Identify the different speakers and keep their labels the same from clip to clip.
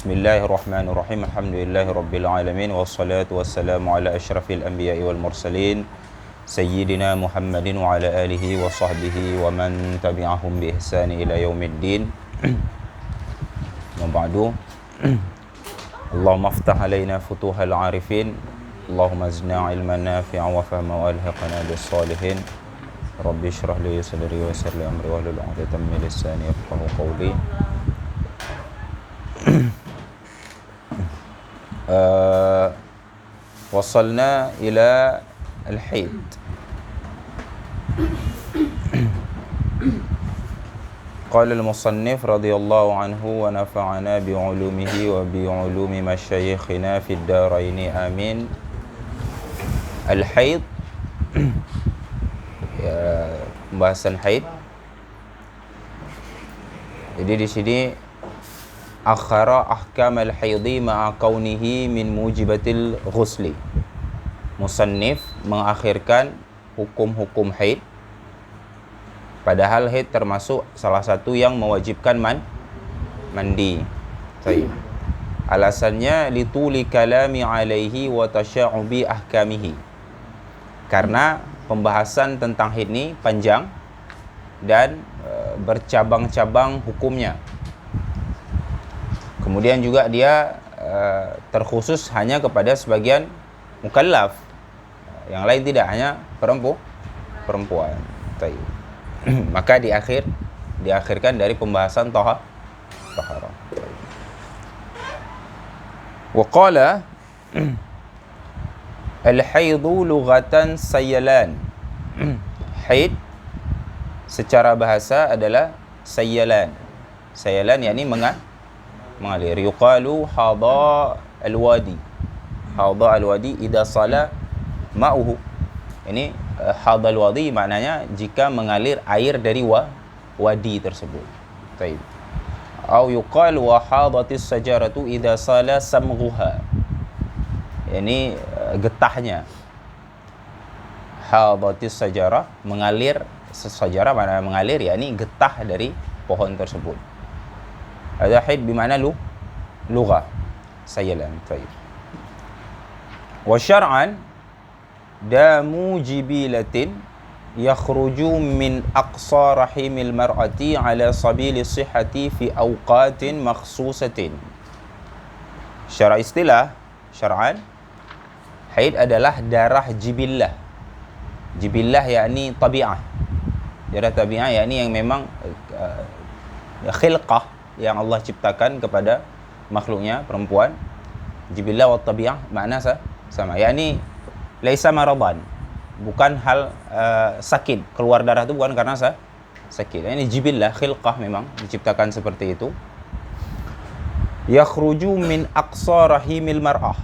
Speaker 1: Bismillahirrahmanirrahim. Alhamdulillahirabbil alamin wassalatu wassalamu ala asyrafil anbiya'i wal mursalin sayyidina Muhammadin wa ala alihi wa sahbihi wa man tabi'ahum bi ihsani ila yaumiddin. Wa ba'du. Allahumma aftah alaina futuhal arifin. Allahumma zidna ilman nafi'an wa fahma wa alhiqna bis salihin. Rabbi shrah li sadri wa yassir li amri wahlul 'uqdatam min lisani yafqahu qawli. وصلنا إلى الحيض. قال المصنف رضي الله عنه ونفعنا بعلومه وبعلوم مشايخنا في الدارين آمين. الحيض, pembahasan haid. Jadi di sini akhara ahkam al-haidhi ma'a kaunihi min mujibatil ghusli. Musannif mengakhirkan hukum-hukum haid, padahal haid termasuk salah satu yang mewajibkan mandi. Baik. Alasannya lituli kalami alaihi wa tasya'ubi ahkamihi. Karena pembahasan tentang haid ini panjang dan bercabang-cabang hukumnya. Kemudian juga dia terkhusus hanya kepada sebagian mukallaf. Yang lain tidak, hanya perempuan. Maka diakhirkan dari pembahasan taharah. Wa qala al-haidhu lughatan sayyalan. Haid secara bahasa adalah sayyalan. Sayyalan yakni mengalir. Yuqalu hadha al-wadi. Hadha al-wadi idza sala ma'uhu. Ini hadha al-wadi maknanya jika mengalir air dari wadi tersebut. Baik. Atau yuqal wa hadatis sajaratu idza sala samghuha. Ini getahnya. Hadatis sajarah, mengalir. Sajarah maknanya mengalir, yakni getah dari pohon tersebut. Ada haid bermakna lughah sayyalan. Baik. Wa syar'an damu jibilatin yakhruju min aqsa rahimil mar'ati ala sabili sihhati fi awqatin makhsusatin. Secara istilah syar'an, haid adalah darah jibillah. Jibillah yakni tabi'ah. Darah tabi'ah yakni yang memang khilqah, yang Allah ciptakan kepada makhluknya perempuan. Jibillah wa tabi'ah makna sama, yakni laisa maradan, bukan hal sakit. Keluar darah itu bukan karena sakit. Ini jibillah, khilqah, memang diciptakan seperti itu. Yakhruju min aqsa rahimil mar'ah,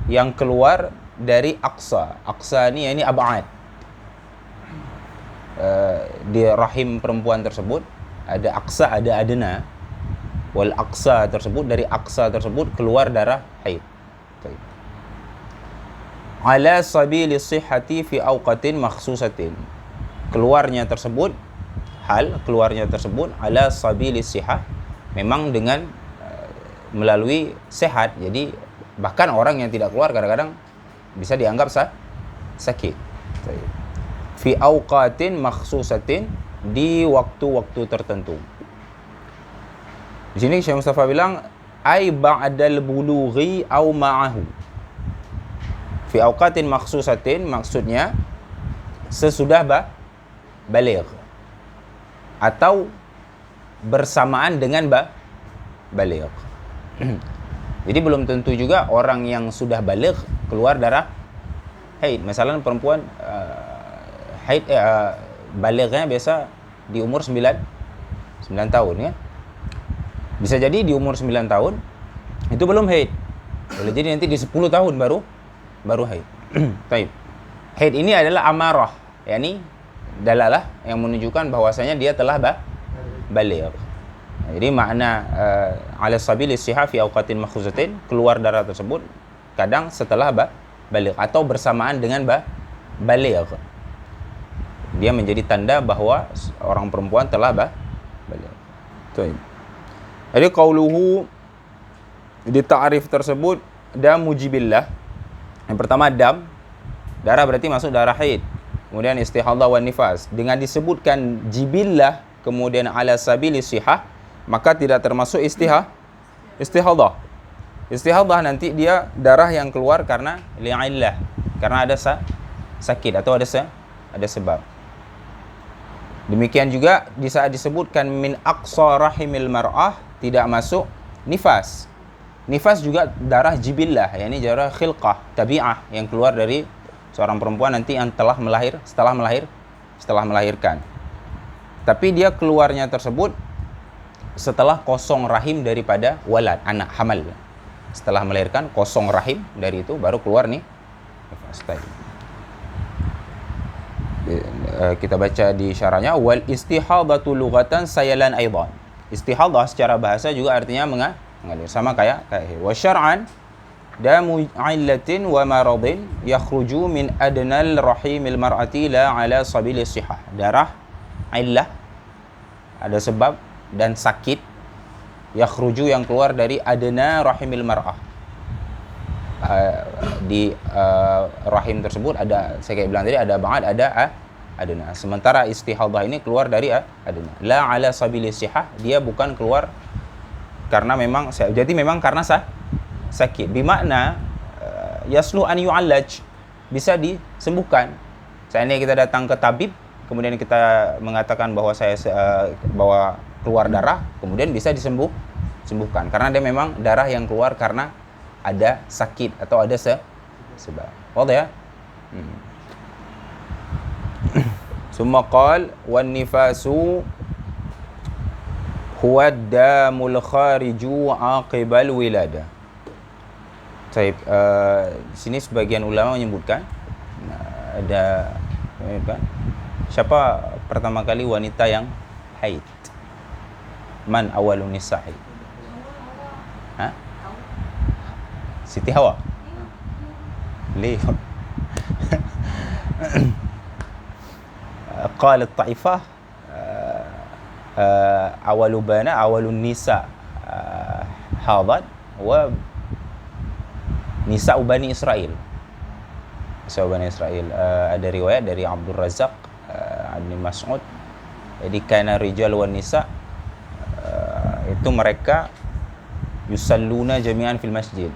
Speaker 1: yang keluar dari aqsa. Aqsa ini ab'ad. Di rahim perempuan tersebut ada aqsa, ada adna. Wal aqsa tersebut, dari aqsa tersebut keluar darah haid. Baik. Ala sabili sihhati fi awqatin makhsusatin. Keluarnya tersebut ala sabili sihah, memang dengan melalui sehat. Jadi bahkan orang yang tidak keluar kadang-kadang bisa dianggap sakit. Baik. Fi awqatin makhsusatin, di waktu-waktu tertentu. Di sini Syekh Mustafa bilang ai ba'dal bulughi au ma'ahu. Fi awqatin makhsusatin, maksudnya sesudah baligh atau bersamaan dengan baligh. Jadi belum tentu juga orang yang sudah baligh keluar darah haid. Misalnya perempuan haid balighnya biasa di umur 9 tahun ya. Bisa jadi di umur 9 tahun itu belum haid. Boleh jadi nanti di 10 tahun baru haid. Baik. Haid ini adalah amarah, yakni dalalah yang menunjukkan bahwasanya dia telah baligh. Jadi makna ala sabili sihah fi awqatin makhsusatin, keluar darah tersebut kadang setelah baligh atau bersamaan dengan baligh. Dia menjadi tanda bahwa orang perempuan telah baligh. Baik. Jadi qauluhu Di ta'rif tersebut dam mujibillah. Yang pertama dam, darah berarti masuk darah haid. Kemudian istihadah wan nifas. Dengan disebutkan jibillah kemudian ala sabili sihah, maka tidak termasuk istihadah. Istihadah nanti dia darah yang keluar karena li'illah, karena ada sakit atau ada sebab. Demikian juga di saat disebutkan min aqsa rahimil mar'ah, tidak masuk nifas. Nifas juga darah jibillah, yakni darah khilqah, tabi'ah yang keluar dari seorang perempuan nanti yang setelah melahirkan. Tapi dia keluarnya tersebut setelah kosong rahim daripada walad, anak hamal. Setelah melahirkan kosong rahim, dari itu baru keluar nih nifas tadi. Kita baca di syarahnya, wal istihadatu lughatan sayalan aidan. Istihadah secara bahasa juga artinya mengalir, sama kayak wa syar'an damu illatin wa maradin yakhruju min adnal rahimil mar'ati la ala sabili sihah. Darah illah, ada sebab dan sakit, yakhruju yang keluar dari adna rahimil mar'ah. Di rahim tersebut ada, saya kayak bilang tadi, ada ba'ad, ada adna. Sementara istihadah ini keluar dari adna. La ala sabili sihah, dia bukan keluar karena memang, jadi memang karena sakit. Bimakna yaslu an yu'allaj, bisa disembuhkan. Seandainya kita datang ke tabib, kemudian kita mengatakan bahwa bahwa keluar darah, kemudian bisa disembuhkan karena dia memang darah yang keluar karena ada sakit atau ada sebab. Wadah ya? Summa qal wan nifasu huwa damul khariju aqibal wilada. Baik, di sini sebagian ulama menyebutkan siapa pertama kali wanita yang haid? Man awalun nisa haid? Siti Hawa. Lih. Qalat Taifah awalun nisa hadat wa nisa Bani Israel. Ada riwayat dari Abdul Razak Ibn Mas'ud. Jadi kana rijal wan nisa, itu mereka yusalluna jami'an fil masjid.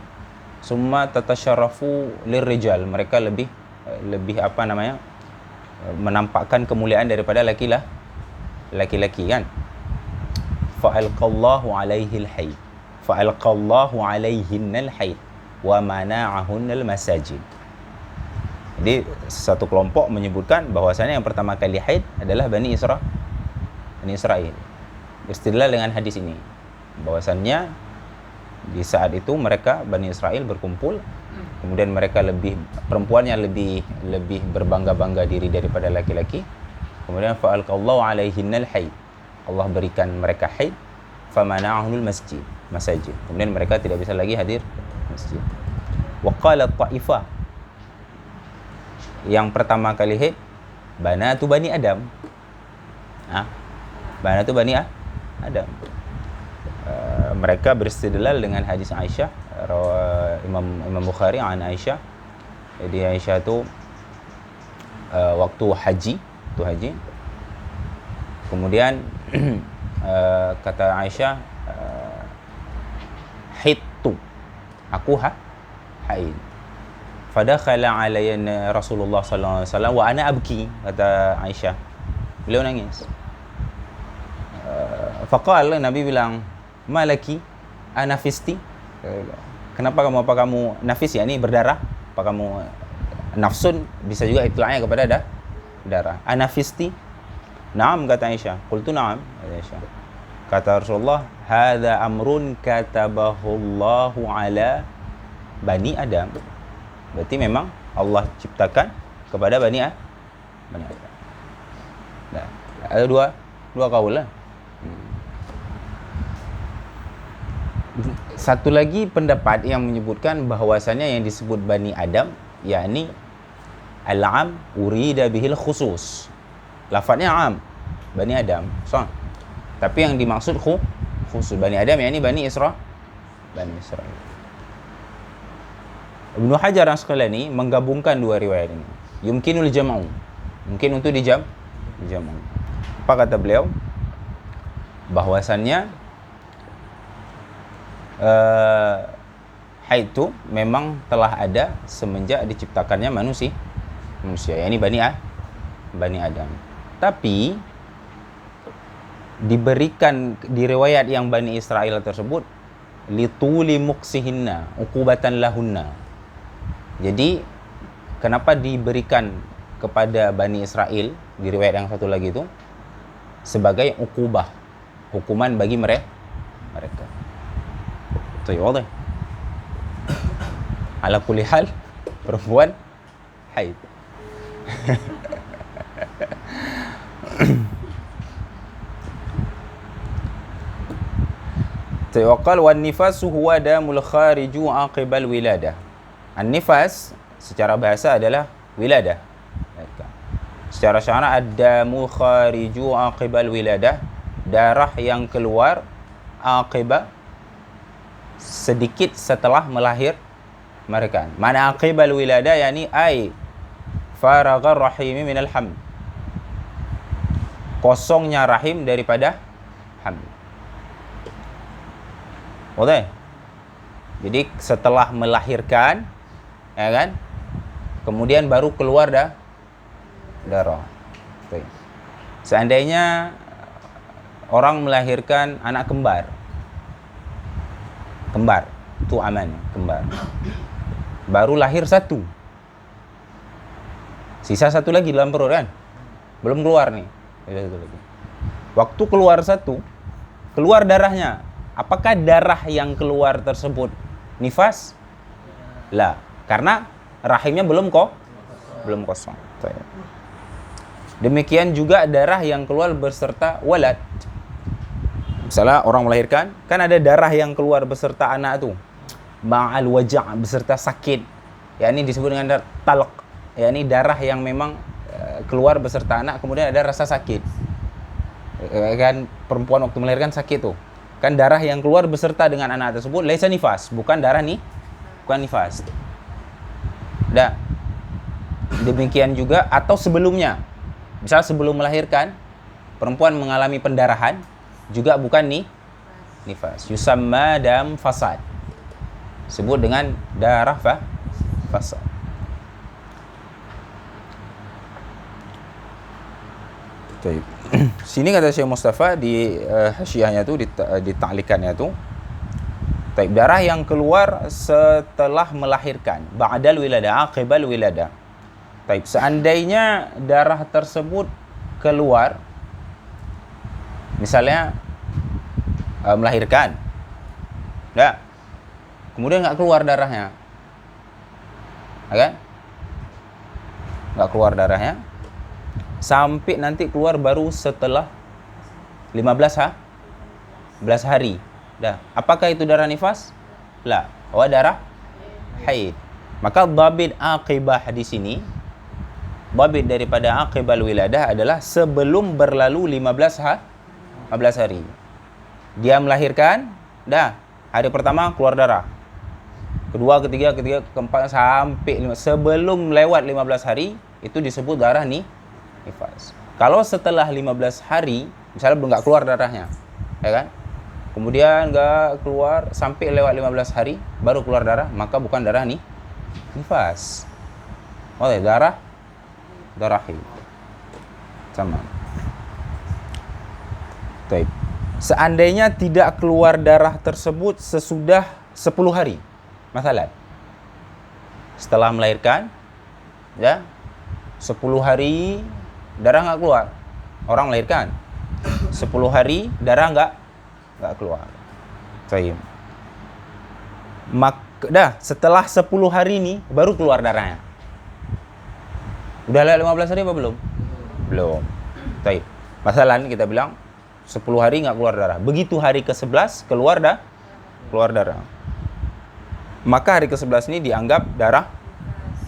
Speaker 1: Summa tatasyarafu lirrijal, mereka lebih menampakkan kemuliaan daripada laki-laki kan. Fa'alqallahu alaihil haid, fa'alqallahu alaihinnal haid wa mana'ahunnal masajid. Jadi satu kelompok menyebutkan bahwasanya yang pertama kali haid adalah Bani Israel. Istidlal dengan hadis ini, bahwasannya di saat itu mereka Bani Israel berkumpul, kemudian mereka perempuannya lebih berbangga-bangga diri daripada laki-laki. Kemudian fa'alqallahu alaihinnal haid, Allah berikan mereka haid, famana'ahunul masajid. Kemudian mereka tidak bisa lagi hadir masjid. Wa qalat Taifah, yang pertama kali haid banatu Bani Adam. Banatu Bani Adam. Mereka beristidlal dengan hadis Aisyah, Imam Bukhari an Aisyah. Jadi Aisyah itu waktu haji, kemudian kata Aisyah, hidtu, aku haid. Fadakhala alayya Rasulullah sallallahu alaihi wasallam wa ana abki, kata Aisyah, beliau nangis. Faqala, Nabi bilang, malaki anafisti, kenapa kamu nafis, ya ini berdarah, apa kamu nafsun, bisa juga itla'nya kepada darah. Anafisti, na'am, kata Aisyah. Qultu na'am, kata Aisyah. Kata Rasulullah, hadza amrun katabahullahu ala Bani Adam. Berarti memang Allah ciptakan kepada Bani Adam. Nah, ada dua kaul lah. Satu lagi pendapat yang menyebutkan bahwasanya yang disebut Bani Adam, yakni al-am urida bihil khusus. Lafadznya am, Bani Adam, so. Tapi yang dimaksud khusus Bani Adam, yakni Bani Bani Israil. Ibnu Hajar Asqalani menggabungkan dua riwayat ini. Yumkinul jam'u. Mungkin untuk dijam'u. Apa kata beliau? Bahwasannya haid itu memang telah ada semenjak diciptakannya manusia, yakni Bani Adam. Tapi diberikan di riwayat yang Bani Israel tersebut lituli muksihinna uqubatan lahunna. Jadi kenapa diberikan kepada Bani Israel di riwayat yang satu lagi itu sebagai uqubah, hukuman bagi mereka. Itu ya wadah. Ala kulli hal perempuan haid. Tawakal wan nifasu huwa damul khariju aqibal wiladah. An-nifas secara bahasa adalah wiladah. Secara syara ad-damu khariju aqibal wiladah, darah yang keluar aqibah sedikit setelah melahirkan. Mana aqibal wiladah yakni ai faraghar rahimi minal hamd. Kosongnya rahim daripada hamil. Boleh? Jadi setelah melahirkan, ya kan? Kemudian baru keluar darah. Seandainya orang melahirkan anak kembar itu aman, kembar. Baru lahir satu. Sisa satu lagi dalam perut kan? Belum keluar nih. Satu lagi. Waktu keluar satu, keluar darahnya. Apakah darah yang keluar tersebut nifas? La, karena rahimnya belum kosong. Demikian juga darah yang keluar beserta walad. Misalnya orang melahirkan, kan ada darah yang keluar beserta anak itu. Ma'al wajah, beserta sakit. Ya ini disebut dengan talq. Ya ini darah yang memang keluar beserta anak, kemudian ada rasa sakit. Kan perempuan waktu melahirkan sakit tuh. Kan darah yang keluar beserta dengan anak tersebut laisa nifas, bukan nifas. Dah. Demikian juga atau sebelumnya. Misal sebelum melahirkan perempuan mengalami pendarahan juga bukan nifas. Yusamma dam fasad. Sebut dengan darah fasad. Baik. Sini kata Syekh Mustafa di hasyiahnya tu, di ta'likannya tu, taib, darah yang keluar setelah melahirkan, ba'dal wiladah, aqibal wiladah. Taib, seandainya darah tersebut keluar, misalnya melahirkan, dah, kemudian nggak keluar darahnya, kan? Nggak keluar darahnya. Sampai nanti keluar baru setelah 15 hari. Dah. Apakah itu darah nifas? La. Darah haid. Maka dhabit aqibah di sini, dhabit daripada aqibal wiladah adalah sebelum berlalu 15 hari. Dia melahirkan, dah. Hari pertama keluar darah. Kedua, ketiga, keempat sampai sebelum lewat 15 hari itu disebut darah nifas. Kalau setelah 15 hari, misalnya belum nggak keluar darahnya, ya kan? Kemudian nggak keluar sampai lewat 15 hari, baru keluar darah, maka bukan darah nifas. Darah haid. Sama. Baik. Seandainya tidak keluar darah tersebut sesudah 10 hari, masalah. Setelah melahirkan, ya, 10 hari darah nggak keluar, orang melahirkan 10 hari darah nggak keluar. Baik. Dah setelah 10 hari ini baru keluar darahnya. Udah lewat 15 hari apa belum? Belum. Baik. Masalah kita bilang 10 hari nggak keluar darah. Begitu hari ke-11 keluar darah. Maka hari ke-11 ini dianggap darah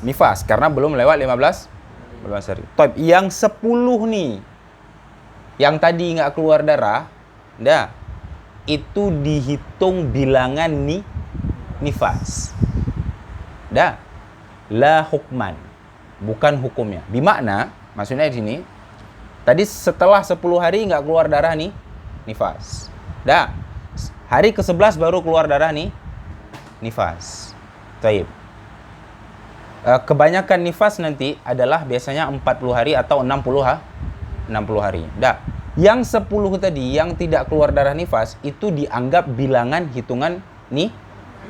Speaker 1: nifas karena belum lewat 15 hari. Taib, yang 10 nih, yang tadi nggak keluar darah, dah, itu dihitung bilangan nifas. Dah. La hukman. Bukan hukumnya. Bimakna, maksudnya di sini, tadi setelah 10 hari nggak keluar darah nifas. Dah. Hari ke-11 baru keluar darah nifas. Taib. Kebanyakan nifas nanti adalah biasanya 40 hari atau 60 hari. Dah. Yang 10 tadi yang tidak keluar darah nifas itu dianggap bilangan hitungan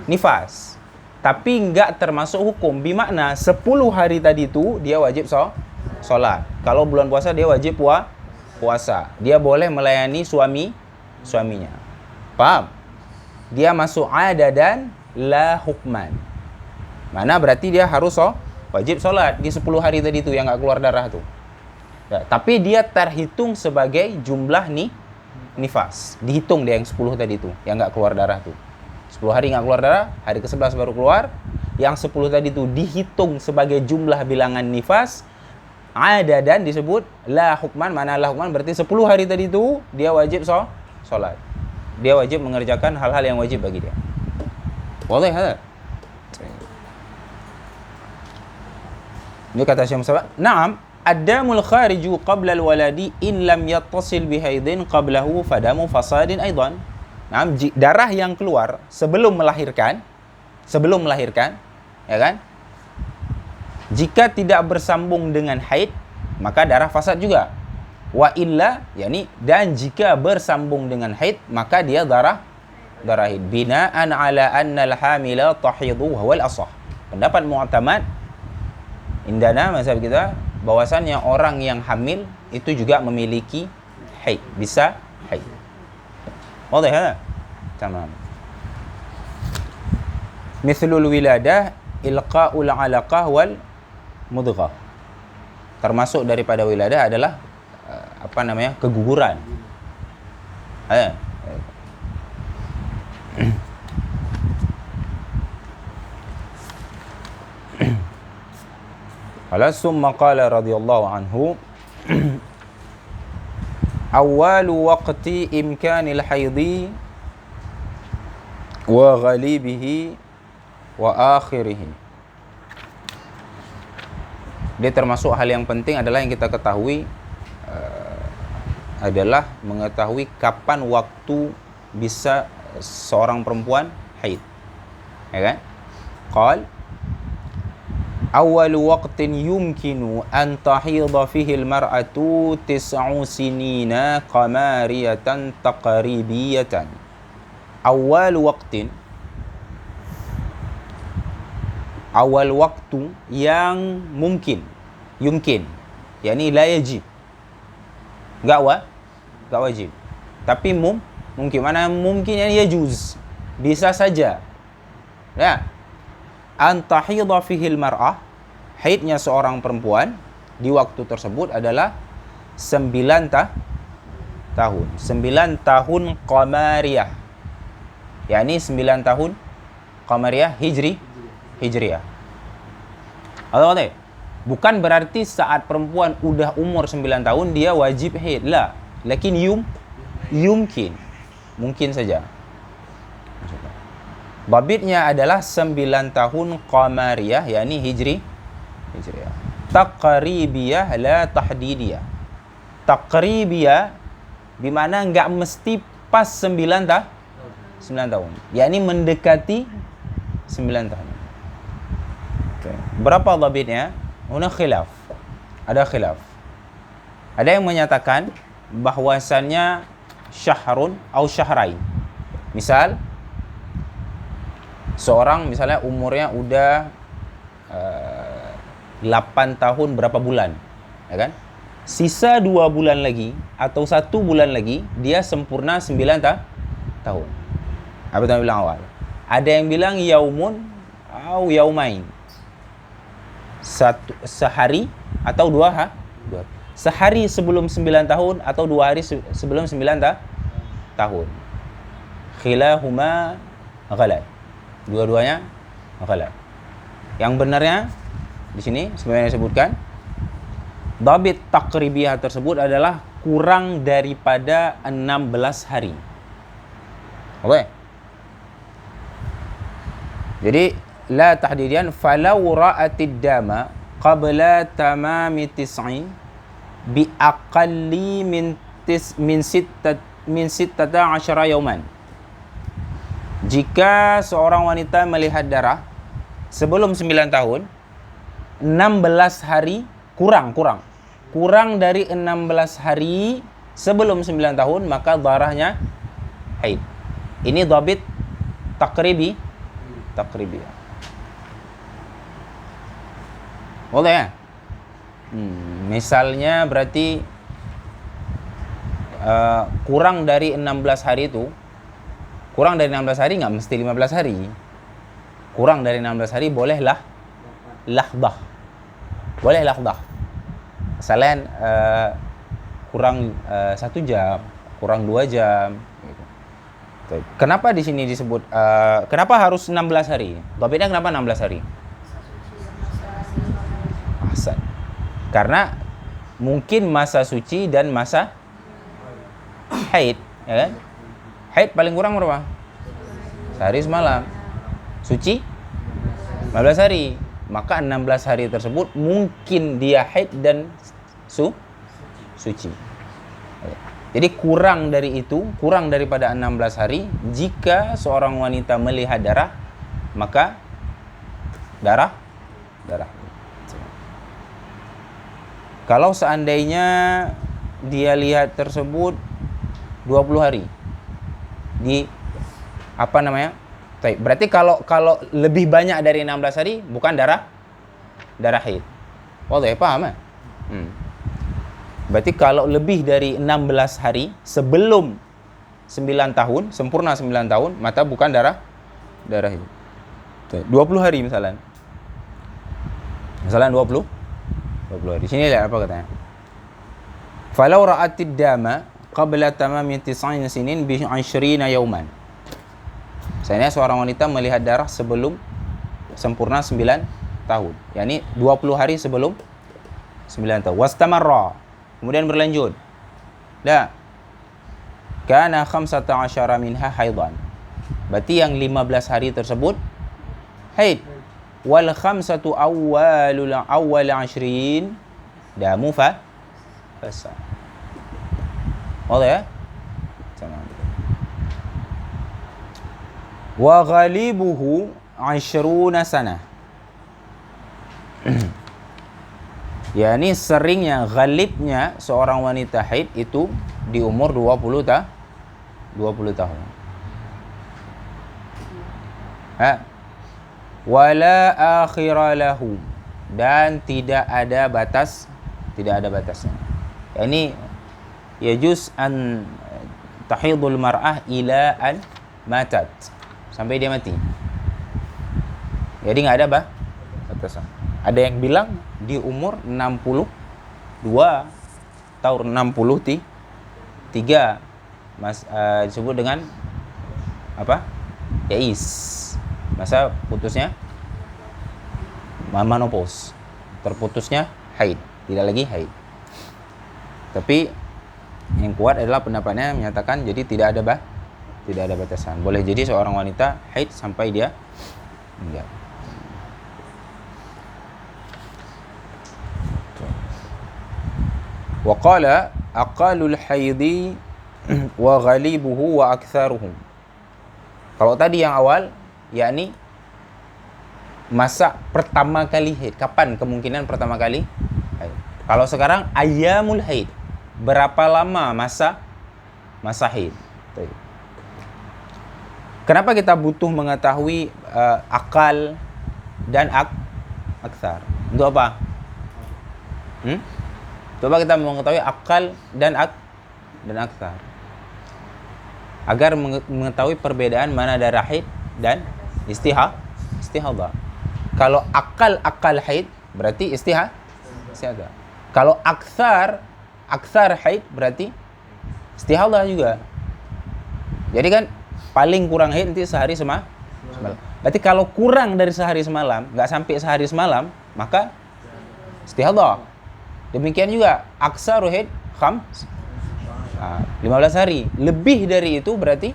Speaker 1: nifas. Tapi enggak termasuk hukum. Bimakna 10 hari tadi itu dia wajib solat. Kalau bulan puasa dia wajib puasa. Dia boleh melayani suaminya. Paham? Dia masuk ada dan la hukman. Mana berarti dia harus wajib solat di 10 hari tadi itu yang enggak keluar darah tuh. Ya, tapi dia terhitung sebagai jumlah nifas. Dihitung dia yang 10 tadi itu, yang nggak keluar darah tuh. 10 hari nggak keluar darah, hari ke-11 baru keluar. Yang 10 tadi itu dihitung sebagai jumlah bilangan nifas. Ada dan disebut la hukman. Mana la hukman berarti 10 hari tadi itu dia wajib solat. Dia wajib mengerjakan hal-hal yang wajib bagi dia. Boleh ada? Ini kata Syekh Mustafa. Naam. Ad-damul khariju qabla al-waladi in lam yattasil bihaidin qablahu fadamu fasadin aidan. Nah, darah yang keluar sebelum melahirkan, ya kan? Jika tidak bersambung dengan haid, maka darah fasad juga. Wa illa, yakni dan jika bersambung dengan haid, maka dia darah haid. Bina'an ala anna al-hamila tahidu wa wal asah. Pendapat mu'tamad indana mazhab kita bahwasannya orang yang hamil itu juga memiliki haid, bisa haid. Wadah ya? Tamam. Mithlul wiladah ilqa'ul 'alaqah wal mudghah. Termasuk daripada wiladah adalah keguguran. Summa qala radhiyallahu anhu awwalu waqti imkanil haidhi wa ghalibihi wa akhirihi. Dia termasuk hal yang penting adalah yang kita ketahui adalah mengetahui kapan waktu bisa seorang perempuan haid. Ya kan? Qal awal waqtin yumkinu an tahidha fihi al-mar'atu 9 sinina qamariyatan taqribiyatan. Awal waqtin, awal waktu yang mungkin, yakni la yajib, enggak wajib, tapi mungkin. Mana mungkin yang yajuz, bisa saja ya. An tahidha fihi al-mar'ah, haidnya seorang perempuan di waktu tersebut adalah 9 tahun. 9 tahun qamariyah. yakni 9 tahun qamariyah hijriyah. Atau bukan berarti saat perempuan udah umur 9 tahun dia wajib haid. La, lakin yumkin. Mungkin saja. Babitnya adalah 9 tahun qamariyah, yakni hijriyah. Taqribiyah la tahdidiyah. Taqribiyah bermakna enggak mesti pas 9 tahun. Yakni mendekati 9 tahun. Okay. Berapa babitnya? Ada khilaf. Ada yang menyatakan bahwasannya syahrun atau syahrain. Misal seorang misalnya umurnya udah 8 tahun berapa bulan, ya kan? Sisa 2 bulan lagi atau 1 bulan lagi dia sempurna 9 tahun. Apa yang bilang awal? Ada yang bilang yaumun atau yaumain. Sehari atau 2 sehari sebelum 9 tahun atau 2 hari sebelum 9 tahun. Khilahuma ghalat. Dua-duanya ghalat. Yang benarnya di sini sebenarnya disebutkan dhabit taqribiyah tersebut adalah kurang daripada 16 hari. Oke. Jadi la tahdidian falau ra'atid dama qabla tamami tis'in bi aqalli min sittata asyara yauman. Jika seorang wanita melihat darah sebelum 9 tahun, 16 hari kurang dari 16 hari sebelum 9 tahun, maka darahnya haid. Ini dhabit takribi. Boleh ya? Misalnya berarti kurang dari 16 hari itu, kurang dari 16 hari nggak mesti 15 hari. Kurang dari 16 hari bolehlah lahdah. Boleh lahdah. Misalnya kurang 1 jam, kurang 2 jam. Kenapa di sini disebut kenapa harus 16 hari? Dhabitnya kenapa 16 hari? Ahsan. Karena mungkin masa suci dan masa haid, ya kan? Haid paling kurang berapa? Sehari semalam. Suci 15 hari. Maka 16 hari tersebut mungkin dia haid dan suci. Jadi kurang dari itu, kurang daripada 16 hari, jika seorang wanita melihat darah, maka darah. Kalau seandainya dia lihat tersebut 20 hari, berarti kalau lebih banyak dari 16 hari bukan darah haid. Wadah, paham ya? Berarti kalau lebih dari 16 hari sebelum 9 tahun, sempurna 9 tahun, maka bukan darah haid. 20 hari misalnya. Misalnya 20 hari. Sini lihat apa katanya. Falau ra'atid dama qabla tamami 9 sinin bi 20 yauman. Misalnya seorang wanita melihat darah sebelum sempurna 9 tahun. yakni 20 hari sebelum 9 tahun. Wastamarra. Kemudian berlanjut. Kana 15 minha haidan. Berarti yang 15 hari tersebut haid. Wal khamsatu awwal 20 damu fasa. Wadah ya? Wa ghalibuhu 20 sana. yakni seringnya, ghalibnya seorang wanita haid itu di umur 20 tahun. Wala akhira lahu, dan tidak ada batasnya. yakni yajuz an tahidul mar'ah ila an matat, sampai dia mati. Jadi nggak ada batasan. Ada yang bilang di umur 62 tahun, 63 disebut dengan apa? Yais. Masa putusnya menopause. Terputusnya haid, tidak lagi haid. Tapi yang kuat adalah pendapatnya menyatakan jadi tidak ada batasan. Boleh jadi seorang wanita haid sampai dia meninggal. Wa qala aqalul haidi wa ghalibuhu wa aktsaruhu. Kalau tadi yang awal, yakni masa pertama kali haid. Kapan kemungkinan pertama kali haid? Kalau sekarang ayyamul haid. Berapa lama masa haid? Kenapa kita butuh mengetahui akal dan aktsar? Untuk apa? Coba kita mengetahui akal dan aktsar. Agar mengetahui perbedaan mana darah haid dan istihadah. Kalau akal haid berarti istihadah. Kalau aktsar haid berarti istihadah juga. Jadi kan paling kurang haid nanti sehari semalam. Berarti kalau kurang dari sehari semalam, nggak sampai sehari semalam, maka istihadah. Demikian juga aksaru haid 15 hari. Lebih dari itu berarti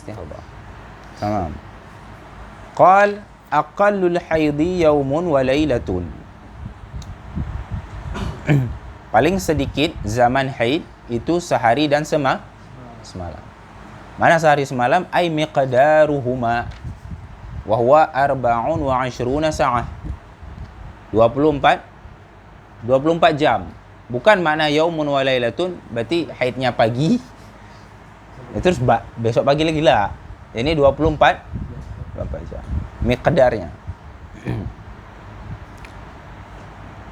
Speaker 1: istihadha. Tamam. Qal aqallul haidhi yaumun wa lailatun. Paling sedikit zaman haid itu sehari dan semalam. Mana sehari semalam? Ay miqdaruhuma wa huwa 24 sa'ah. 24 jam. Bukan makna yaumun wa lailatun berarti haidnya pagi. Terus besok pagi lagi lah. Ini 24 jam. Miqdarnya.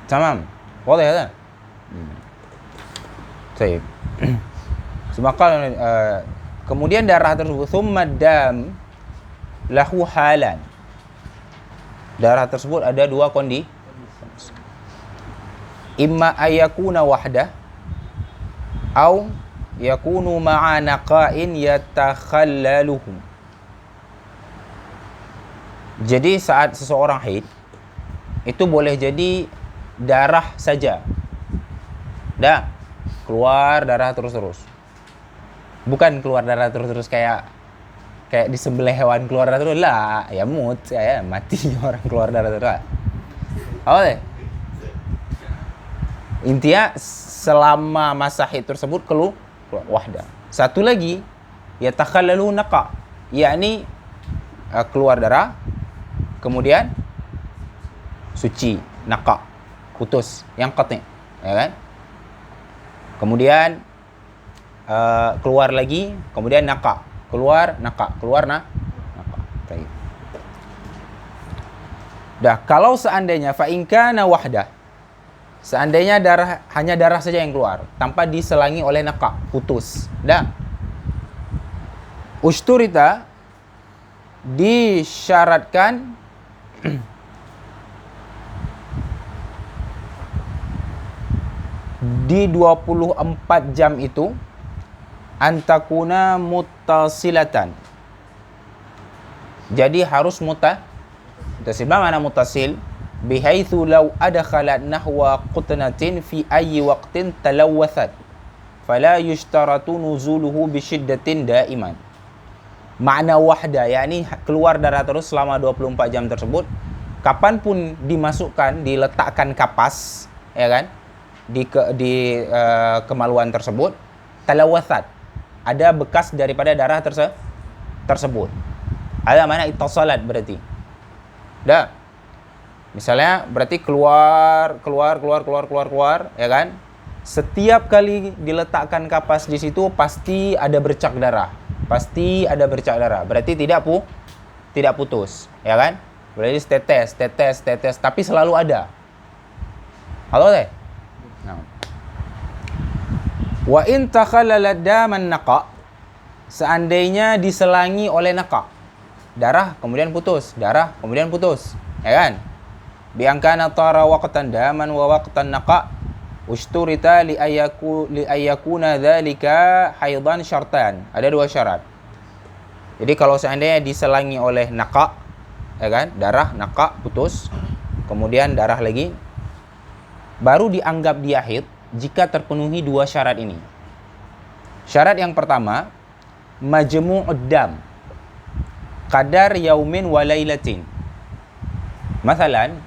Speaker 1: Tamam. Wadah ya? Baik. Semakal kemudian darah tersebut thumma dam lahu halan. Darah tersebut ada dua kondisi. Imma ayakuna wahdah au yakunu ma'a naqa'in yatakhallaluhum. Jadi saat seseorang haid itu boleh jadi darah saja. Dah keluar darah terus-terus. Bukan keluar darah terus-terus kayak disembelih hewan keluar darah terus lah, ya mati orang keluar darah terus. Oh deh. Intinya selama masa haid tersebut keluar wahdah. Satu lagi yatakhallalu naqa, yakni keluar darah kemudian suci, naqa, putus, yang qati', ya kan? Kemudian keluar lagi, kemudian naqa, keluar naqa, keluar naqa. Baik. Dah, kalau seandainya fa in kana wahdah, seandainya hanya darah saja yang keluar tanpa diselangi oleh naqa, putus. Dah. Usturita disyaratkan di 24 jam itu antakuna muttasilatan. Jadi harus mutasil. Mana mutasil? Bihaitsu law adkhalat nahwa qutnatin fi ayyi waqtin talawwathat fala yushtaratu nuzuluhu bisyiddatin daiman. Makna wahda, yakni keluar darah terus selama 24 jam tersebut, kapanpun dimasukkan, diletakkan kapas, ya kan, di kemaluan tersebut, talawathat, ada bekas daripada darah tersebut. Ada mana ittasalat berarti. Dah. Misalnya berarti keluar, ya kan? Setiap kali diletakkan kapas di situ pasti ada bercak darah. Berarti tidak putus, ya kan? Berarti tetes, tapi selalu ada. Halo deh. Nah. Wa in takhallalat daman naqa, seandainya diselangi oleh naqa, darah kemudian putus, ya kan? Bi angkana tara waqtan daman wa waqtan naqa usturita li ayyakuna dzalika haidan syartan. Ada dua syarat. Jadi kalau seandainya diselangi oleh naqa, ya kan? Darah naqa putus, kemudian darah lagi, baru dianggap dia haid jika terpenuhi dua syarat ini. Syarat yang pertama, majmu'ud dam qadar yaumin wa lailatin. Masalan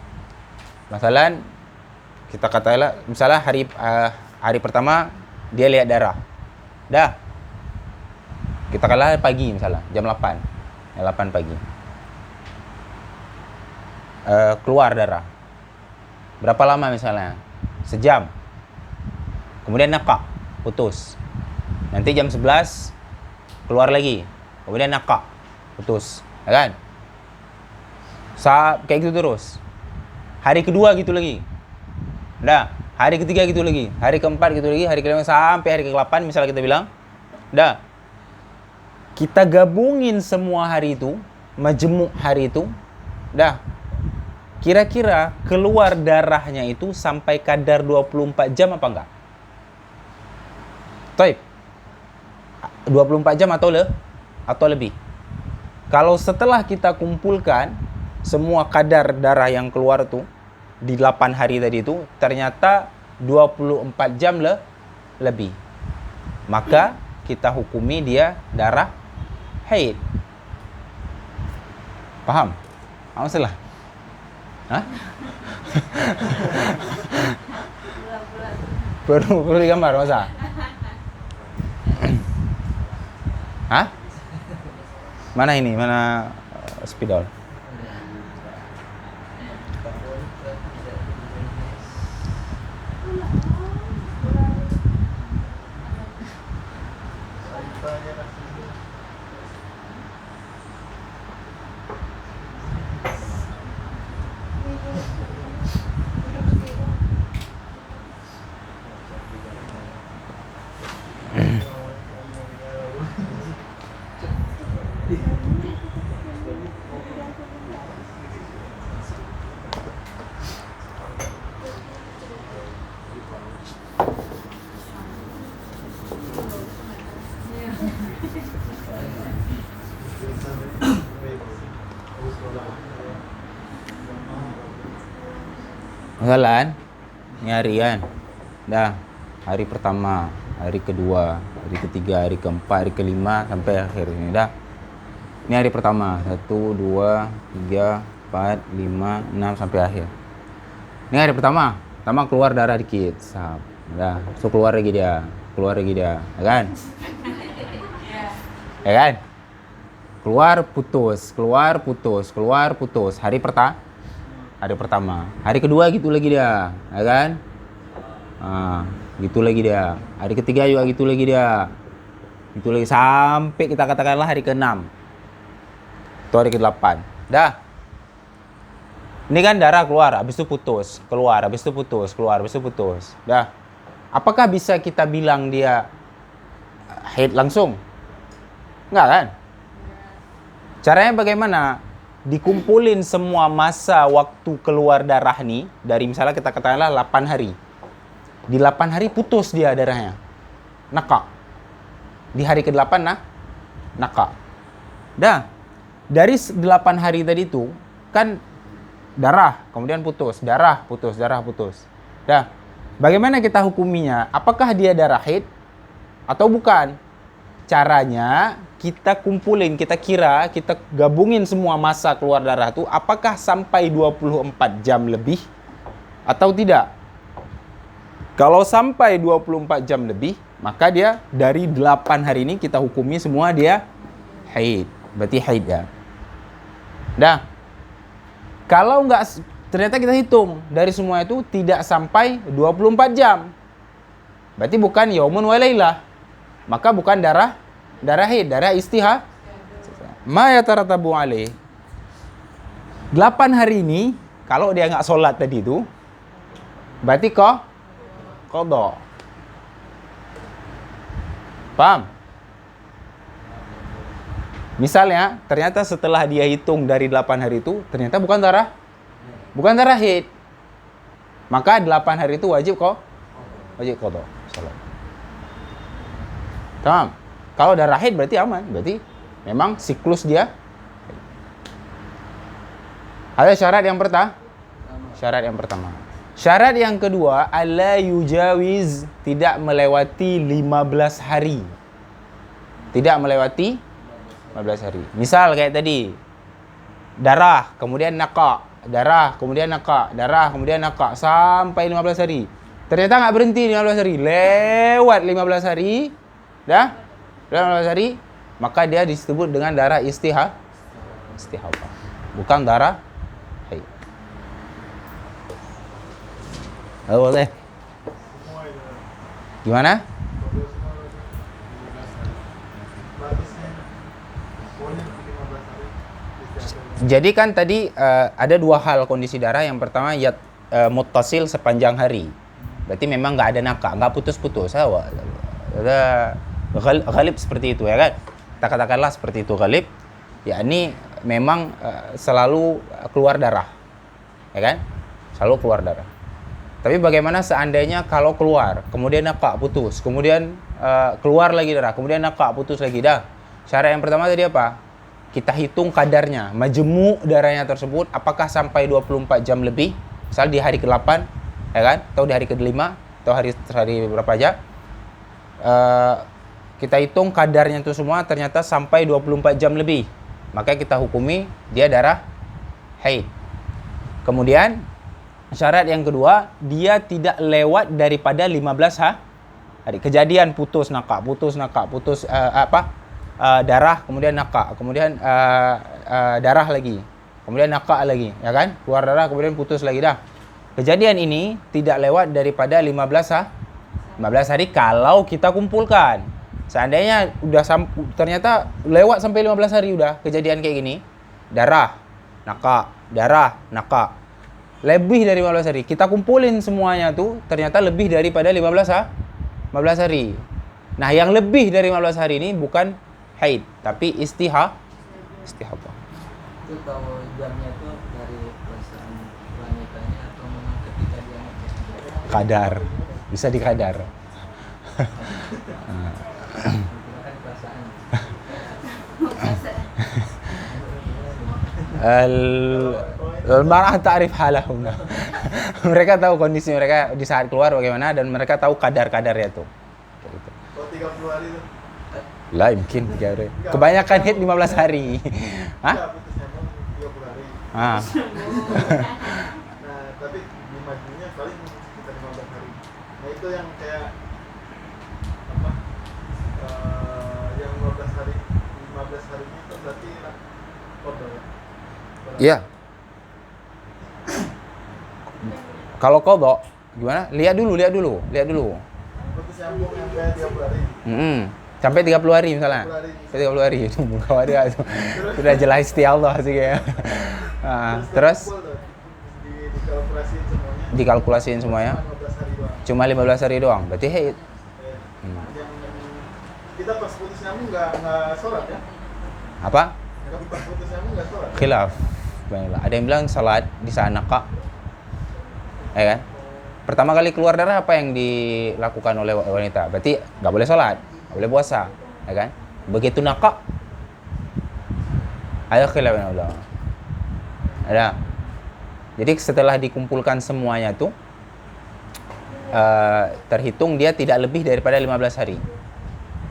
Speaker 1: kita katakanlah misalnya hari pertama dia lihat darah. Dah. Kita katakanlah pagi misalnya jam 8 pagi. Keluar darah. Berapa lama misalnya? Sejam. Kemudian naqa, putus. Nanti jam 11 keluar lagi. Kemudian naqa, putus. Ya kan? Kayak gitu terus. Hari kedua gitu lagi. Dah. Hari ketiga gitu lagi. Hari keempat gitu lagi. Hari kelima sampai hari ke-8 misalnya kita bilang. Dah. Kita gabungin semua hari itu. Majmu' hari itu. Dah. Kira-kira keluar darahnya itu sampai kadar 24 jam apa enggak? Taib. 24 jam atau lebih. Kalau setelah kita kumpulkan semua kadar darah yang keluar itu di 8 hari tadi itu ternyata 24 jam lebih. Maka kita hukumi dia darah haid. Paham? Apa salah? Hah? perlu digambar masa? Hah? Mana ini? Mana spidol? Masalah ini hari kan, dah hari pertama, hari kedua, hari ketiga, hari keempat, hari kelima sampai akhir ini dah. Ini hari pertama 1, 2, 3, 4, 5, 6 sampai akhir. Ini hari pertama keluar darah dikit, sap, dah, so keluar lagi dia, ya kan? Ya kan? Keluar putus. Hari pertama. Hari kedua gitu lagi dia, ya kan? Gitu lagi dia. Hari ketiga juga gitu lagi dia. Gitu lagi sampai kita katakanlah hari ke-6. Atau hari ke-8. Dah. Ini kan darah keluar, habis itu putus, keluar, habis itu putus, keluar, habis itu putus. Dah. Apakah bisa kita bilang dia haid langsung? Enggak kan? Caranya bagaimana? Dikumpulin semua masa waktu keluar darah nih, dari misalnya kita katakanlah 8 hari. Di 8 hari putus dia darahnya. Naka. Di hari ke-8 naka. Dah. Dari 8 hari tadi itu kan darah, kemudian putus, darah, putus. Dah. Bagaimana kita hukuminya? Apakah dia darah haid atau bukan? Caranya kita kumpulin, kita gabungin semua masa keluar darah itu, apakah sampai 24 jam lebih atau tidak? Kalau sampai 24 jam lebih, maka dia dari 8 hari ini kita hukumi semua dia haid. Berarti haid ya. Dah. Kalau enggak, ternyata kita hitung dari semua itu tidak sampai 24 jam. Berarti bukan yaumun wa lailah. Maka bukan darah haid, darah istihad. Ma yataratabu alaih. 8 hari ini kalau dia enggak sholat tadi itu, berarti qada. Paham? Misalnya, ternyata setelah dia hitung dari 8 hari itu, ternyata bukan darah haid. Maka 8 hari itu wajib qada salat. Paham? Kalau darah haid berarti aman, berarti memang siklus dia. Ada syarat yang pertama. Syarat yang kedua, alla yujawiz, tidak melewati 15 hari. Tidak melewati 15 hari. Misal kayak tadi, darah, kemudian naqa, darah, kemudian naqa, darah, kemudian naqa, sampai 15 hari. Ternyata nggak berhenti 15 hari. Lewat 15 hari, dah, 15 hari, maka dia disebut dengan darah istihadah. Bukan darah haid. Boleh. Gimana? Jadi kan tadi ada dua hal kondisi darah. Yang pertama muttasil sepanjang hari. Berarti memang nggak ada naka, nggak putus-putus. Ada ghalib seperti itu ya kan. Kita katakanlah seperti itu ghalib. Ya ini memang selalu keluar darah. Ya kan? Selalu keluar darah. Tapi bagaimana seandainya kalau keluar, kemudian naka putus, kemudian keluar lagi darah, kemudian naka putus lagi dah. Syarat yang pertama tadi apa? Kita hitung kadarnya, majmu' darahnya tersebut apakah sampai 24 jam lebih, misal di hari ke-8, ya kan? Atau di hari ke-5, atau hari berapa aja? kita hitung kadarnya itu semua ternyata sampai 24 jam lebih, maka kita hukumi dia darah haid. Kemudian syarat yang kedua, dia tidak lewat daripada 15 hari. Kejadian putus nakak, darah, kemudian nakak, kemudian darah lagi, kemudian nakak lagi, ya kan? Keluar darah, kemudian putus lagi dah. Kejadian ini tidak lewat daripada 15 hari kalau kita kumpulkan. Seandainya ternyata lewat sampai 15 hari udah kejadian kayak gini, darah, nakak, lebih dari 15 hari. Kita kumpulin semuanya tuh ternyata lebih daripada 15 hari. Nah, yang lebih dari 15 hari ini bukan haid, tapi istihadah.
Speaker 2: Itu kalau jamnya itu dari perasaan wanitanya atau memang ketika dia
Speaker 1: Kadar, bisa dikadar.
Speaker 2: menggunakan perasaan.
Speaker 1: Al-mar'ah ta'rif halahum. Mereka tahu kondisi mereka di saat keluar bagaimana, dan mereka tahu kadar-kadarnya tuh. Gitu.
Speaker 3: Kalau 30 hari itu?
Speaker 1: Lah, mungkin 3 hari. Kebanyakan hit 15 hari. Hah?
Speaker 3: Enggak, putus nyambung 30 hari.
Speaker 1: Ah.
Speaker 3: Nah, tapi di majunya paling sekitar 15 hari. Nah, itu yang kayak apa? Yang 15 harinya itu berarti kodok ya?
Speaker 1: Iya. Kalau kodok gimana? Lihat dulu.
Speaker 3: Putus nyambung yang kayak 30 hari.
Speaker 1: Sampai 30 hari misalnya. 30 hari itu muka wadah itu. Sudah jelas istiadah sih kayak. Terus dikalkulasiin semuanya. Cuma 15 hari doang. Berarti haid.
Speaker 3: Yang kita pas putus nyambung nggak sholat ya?
Speaker 1: Apa?
Speaker 3: Pas putus nyambung nggak sholat.
Speaker 1: Khilaf. Ada yang bilang salat di saat nakak. Ya kan? Pertama kali keluar darah apa yang dilakukan oleh wanita? Berarti nggak boleh sholat, nggak boleh puasa, ya kan? Begitu nakak, ada khilaf yang ulama. Ada. Jadi setelah dikumpulkan semuanya tuh, terhitung dia tidak lebih daripada 15 hari.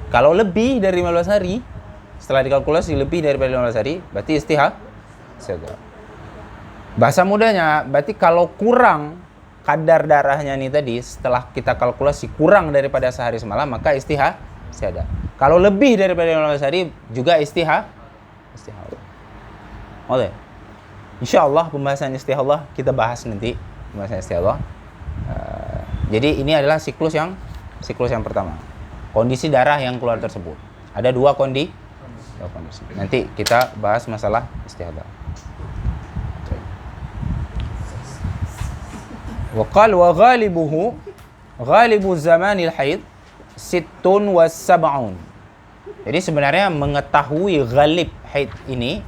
Speaker 1: Kalau lebih dari 15 hari, setelah dikalkulasi lebih daripada 15 hari, berarti istihadah. Bahasa mudanya, berarti kalau kurang kadar darahnya nih tadi, setelah kita kalkulasi kurang daripada sehari semalam, maka istihadah. Kalau lebih daripada 15 hari, juga istihadah. Oke. Insyaallah pembahasan istihadah kita bahas nanti. Pembahasan istihadah. Jadi ini adalah siklus yang pertama. Kondisi darah yang keluar tersebut. Ada dua kondisi. Nanti kita bahas masalah istihadah. وقال غالب زمان الحيض 76. Jadi sebenarnya mengetahui ghalib haid ini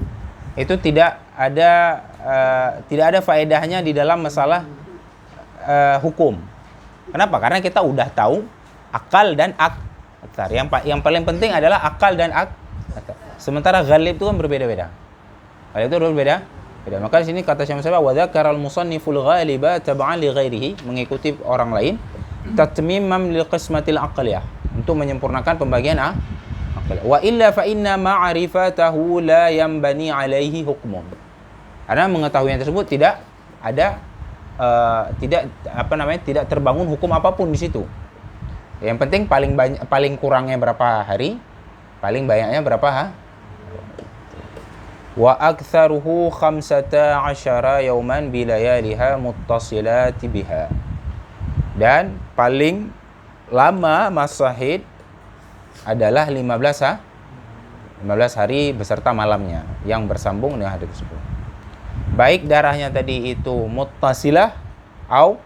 Speaker 1: itu tidak ada faedahnya di dalam masalah hukum. Kenapa? Karena kita udah tahu akal dan aktar. Yang paling penting adalah akal dan aktar. Sementara ghalib itu kan berbeda-beda. Ghalib itu berbeda. Maka di sini kata Syekh Muhammad wa dzakara al-musanniful ghaliba tab'an li ghairihi, mengikuti orang lain, tatmimam lil qismatil aqliyah, untuk menyempurnakan pembagian akal. Wa illa fa inna ma'rifatahu la yanbani alaihi hukmun. Karena mengetahuinya tersebut tidak terbangun hukum apapun di situ. Yang penting paling kurangnya berapa hari, paling banyaknya berapa wa aktsaruhu 15 yauman bilayaliha muttasilati biha. Dan paling lama masa haid adalah 15 hari beserta malamnya yang bersambung dengan hari tersebut. Baik darahnya tadi itu muttasilah atau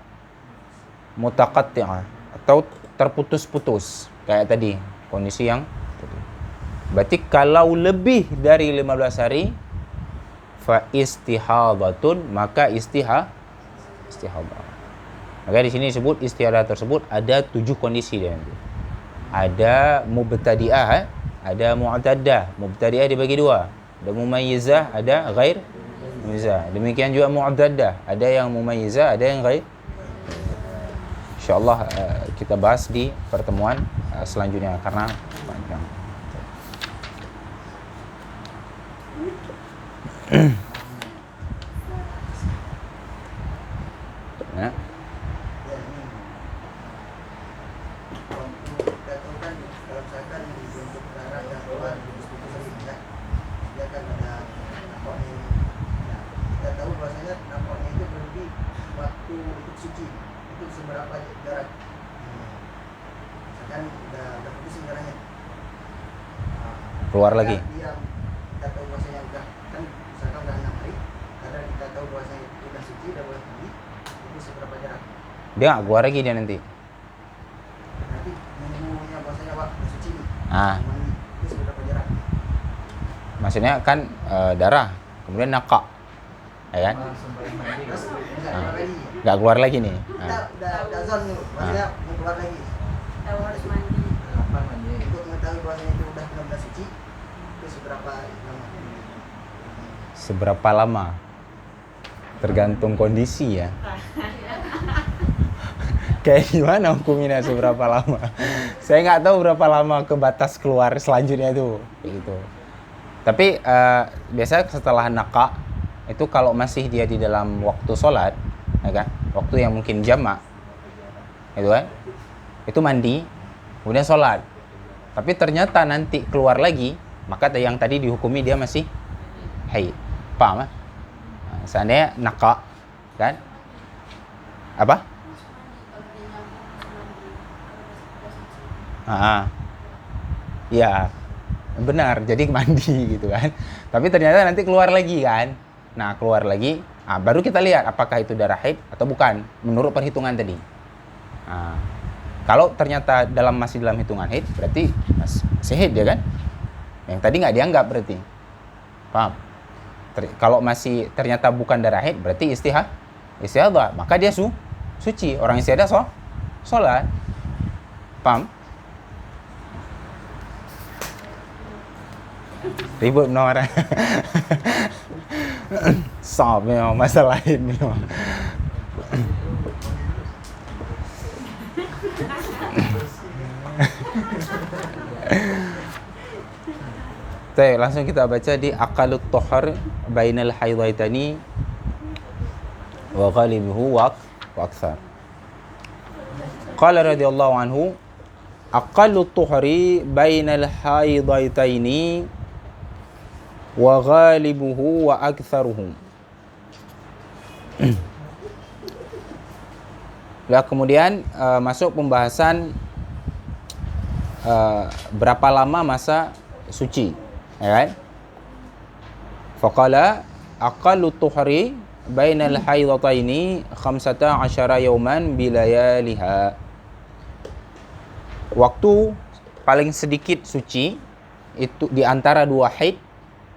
Speaker 1: mutaqatti'ah atau terputus-putus kayak tadi kondisi yang berarti kalau lebih dari 15 hari fa istihadatun, maka istihadah. Maka di sini disebut istihadah tersebut ada 7 kondisi dia nanti. Ada mubtadi'ah, ada mu'taddah. Mubtadi'ah dibagi 2. Ada mumayyizah, ada ghair mumayyizah. Demikian juga mu'taddah, ada yang mumayyizah, ada yang ghair. Insyaallah kita bahas di pertemuan selanjutnya karena panjang. Ya.
Speaker 4: Ya, ini waktu kita tahu kan kalau misalkan dibentuk darah yang keluar di sering ya, dia akan ada nampaknya. Nah, kita tahu bahwasanya nampaknya itu berarti waktu untuk suci itu seberapa jarak. Misalkan udah putus darahnya.
Speaker 1: Keluar lagi.
Speaker 4: Kita tahu bahwasanya udah kan misalkan udah 6 hari, karena kita tahu bahwasanya udah suci, udah boleh mandi, itu seberapa jarak?
Speaker 1: Dia nggak keluar lagi dia nanti.
Speaker 4: Nanti nunggunya bahwasanya waktu suci nih.
Speaker 1: Ah.
Speaker 4: Mandi itu seberapa jarak?
Speaker 1: Maksudnya kan darah, kemudian naqa, ya kan?
Speaker 2: Langsung balik mandi.
Speaker 4: Terus enggak
Speaker 1: Ah.
Speaker 4: keluar lagi.
Speaker 1: Nggak keluar lagi nih.
Speaker 4: Kita udah zone nih, maksudnya mau keluar lagi.
Speaker 5: Tahu harus mandi.
Speaker 2: Kapan mandi?
Speaker 4: Untuk mengetahui bahwasanya itu udah benar-benar suci, itu seberapa lama?
Speaker 1: Seberapa lama? Tergantung kondisi ya. Kayak gimana hukumnya seberapa lama? Saya nggak tahu berapa lama ke batas keluar selanjutnya itu. Kayak gitu. Tapi biasanya setelah naqa itu kalau masih dia di dalam waktu sholat, ya kan? Waktu yang mungkin jamak, gitu kan? Itu mandi, kemudian sholat. Tapi ternyata nanti keluar lagi, maka yang tadi dihukumi dia masih haid. Paham? Nah, seandainya naqa, kan? Apa? Ya, benar. Jadi mandi gitu kan. Tapi ternyata nanti keluar lagi kan. Nah, keluar lagi, baru kita lihat apakah itu darah haid atau bukan menurut perhitungan tadi. Nah, kalau ternyata masih dalam hitungan haid, berarti masih haid dia kan. Yang tadi nggak dianggap berarti. Paham? Kalau masih ternyata bukan darah haid, berarti istihadah, maka dia suci. Orang istihadah sholat. Paham? Ribut benar. Sob memang masalah lain memang. Baik, langsung kita baca di aqallut tuhar bainal haidaitani wa ghalibuhu wa aktsar. Qala radhiyallahu anhu aqallut tuhri bainal haidaitaini wa ghalibuhu wa aktsaruhu. Lalu kemudian masuk pembahasan berapa lama masa suci, ya kan? Faqala aqallu tuhri bainal haidataini 15 yawman bilayaliha. Waktu paling sedikit suci itu di antara dua haid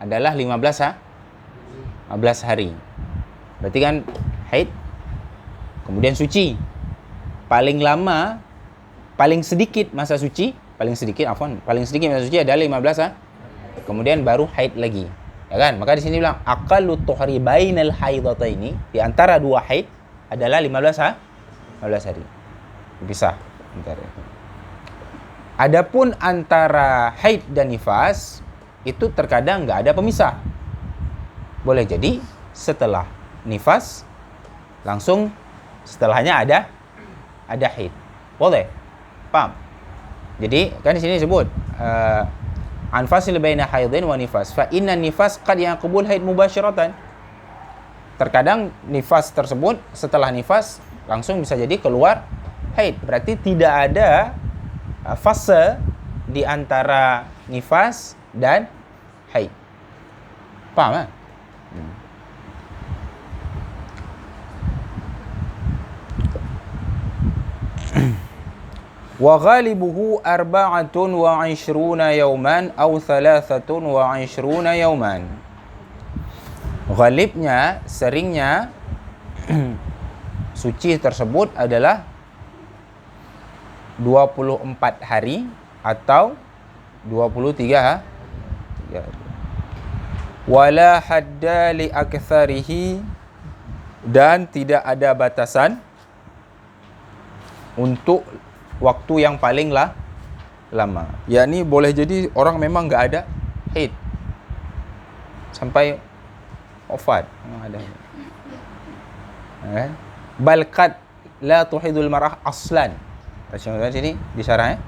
Speaker 1: adalah 15 hari. Berarti kan haid kemudian suci. Paling lama, paling sedikit masa suci masa suci adalah 15 kemudian baru haid lagi. Ya kan? Maka di sini bilang aqallu tuhri bainal haidataini, di antara dua haid adalah 15 hari. Dipisah antara. Adapun antara haid dan nifas itu terkadang enggak ada pemisah. Boleh jadi setelah nifas langsung setelahnya ada haid. Boleh. Paham? Jadi kan di sini disebut anfasil baina haidin wa nifas. Fa inna nifas qad yaqbul haid mubasharatan. Terkadang nifas tersebut setelah nifas langsung bisa jadi keluar haid. Berarti tidak ada fase di antara nifas dan haid. Paham kan? Wa ghalibuhu 24 yawman aw 23 yawman. Ghalibnya, seringnya suci tersebut adalah 24 hari atau 23 wala hadda li aktsarihi, dan tidak ada batasan untuk waktu yang paling lama. Yakni boleh jadi orang memang nggak ada haid sampai wafat, memang ada haid. Bal qad la tuhidul mar'ah aslan. Di sini di syarahnya.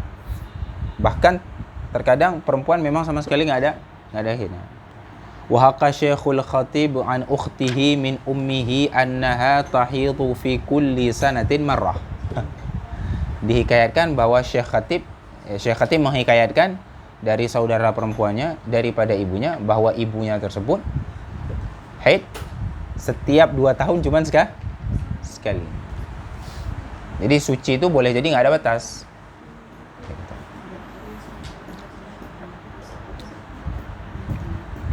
Speaker 1: Bahkan terkadang perempuan memang sama sekali nggak ada haid. Wa haqa Syekhul Khatib an ukhtihi min ummihi annaha tahidu fi kulli sanatin marrah. Dihikayatkan bahwa Syekh Khatib menghikayatkan dari saudara perempuannya daripada ibunya bahwa ibunya tersebut haid setiap 2 tahun cuman sekali. Jadi suci itu boleh jadi nggak ada batas.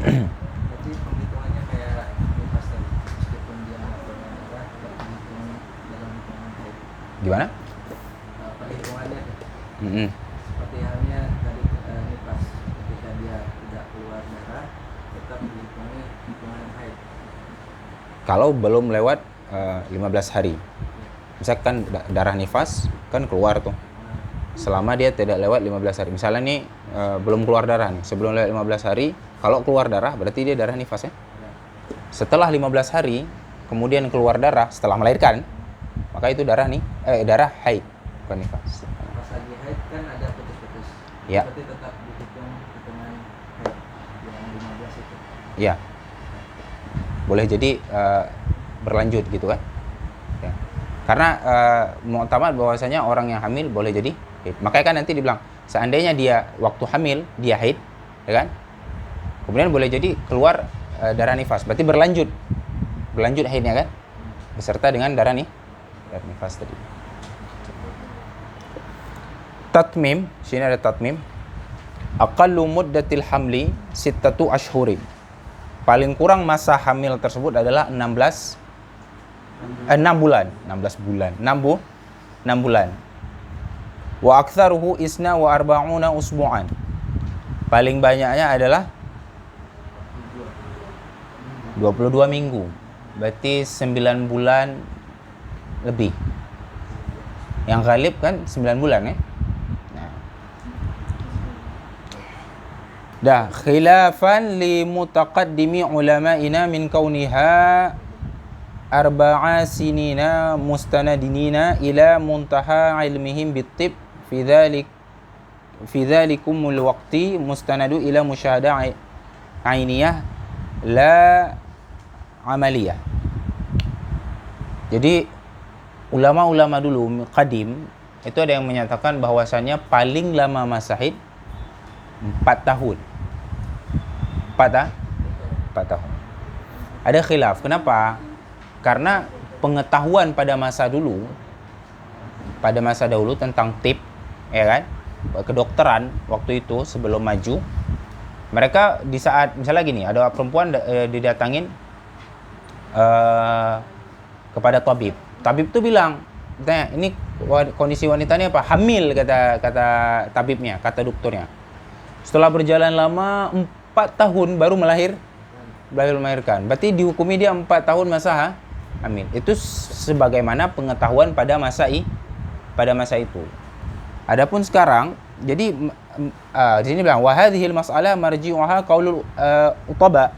Speaker 2: Berarti penghitungannya kayak nifas tadi, meskipun dia nggak pernah darah, tetap dihitung dalam hitungan haid.
Speaker 1: Gimana?
Speaker 2: Perhitungannya
Speaker 1: Mm-mm.
Speaker 2: seperti halnya tadi nifas, ketika dia tidak keluar darah, tetap dihitungi hitungan haid.
Speaker 1: Kalau belum lewat 15 hari. Misalkan darah nifas kan keluar tuh. Selama dia tidak lewat 15 hari. Misalnya nih belum keluar darah nih, sebelum lewat 15 hari, kalau keluar darah berarti dia darah nifas ya. Setelah 15 hari kemudian keluar darah setelah melahirkan, maka itu darah haid, bukan nifas.
Speaker 2: Pas lagi haid kan ada putus-putus.
Speaker 1: Ya.
Speaker 2: Berarti tetap dihitung hitungan haid yang 15 itu.
Speaker 1: Iya. Boleh jadi berlanjut gitu kan. Ya. Karena mu'tamad bahwasanya orang yang hamil boleh jadi haid. Makanya kan nanti dibilang seandainya dia waktu hamil dia haid, ya kan? Kemudian boleh jadi keluar darah nifas. Berarti berlanjut haidnya kan? Beserta dengan darah nifas tadi. Tatmim, sini ada tatmim. Aqallu muddatil hamli 6 ashhurin. Paling kurang masa hamil tersebut adalah 6 bulan. Wa aktsaruhu isna wa arba'una usbu'an. Paling banyaknya adalah 22 minggu. Berarti 9 bulan lebih. Yang ghalib kan 9 bulan ya. Dah khilafan li mutaqaddimi ulama'ina min kauniha arba'a sinina mustanadinina ila muntaha ilmihim bittib fi dhalikumul waqti mustanadu ila musyahadah ainiyah la amaliyah. Jadi ulama-ulama dulu qadim itu ada yang menyatakan bahwasanya paling lama masa haid 4 tahun. 4 tahun. Ada khilaf. Kenapa? Karena pengetahuan pada masa dahulu tentang tib, ya kan? Kedokteran waktu itu sebelum maju, mereka di saat misalnya gini, ada perempuan didatangin kepada tabib. Tabib itu bilang, ini kondisi wanita ini apa? Hamil kata tabibnya, kata dokternya. Setelah berjalan lama 4 tahun baru melahirkan. Berarti dihukumi dia 4 tahun masa hamil. Itu sebagaimana pengetahuan pada masa itu. Adapun sekarang, jadi di sini bilang wa hadhil mas'alah marji'uha qaulul utaba.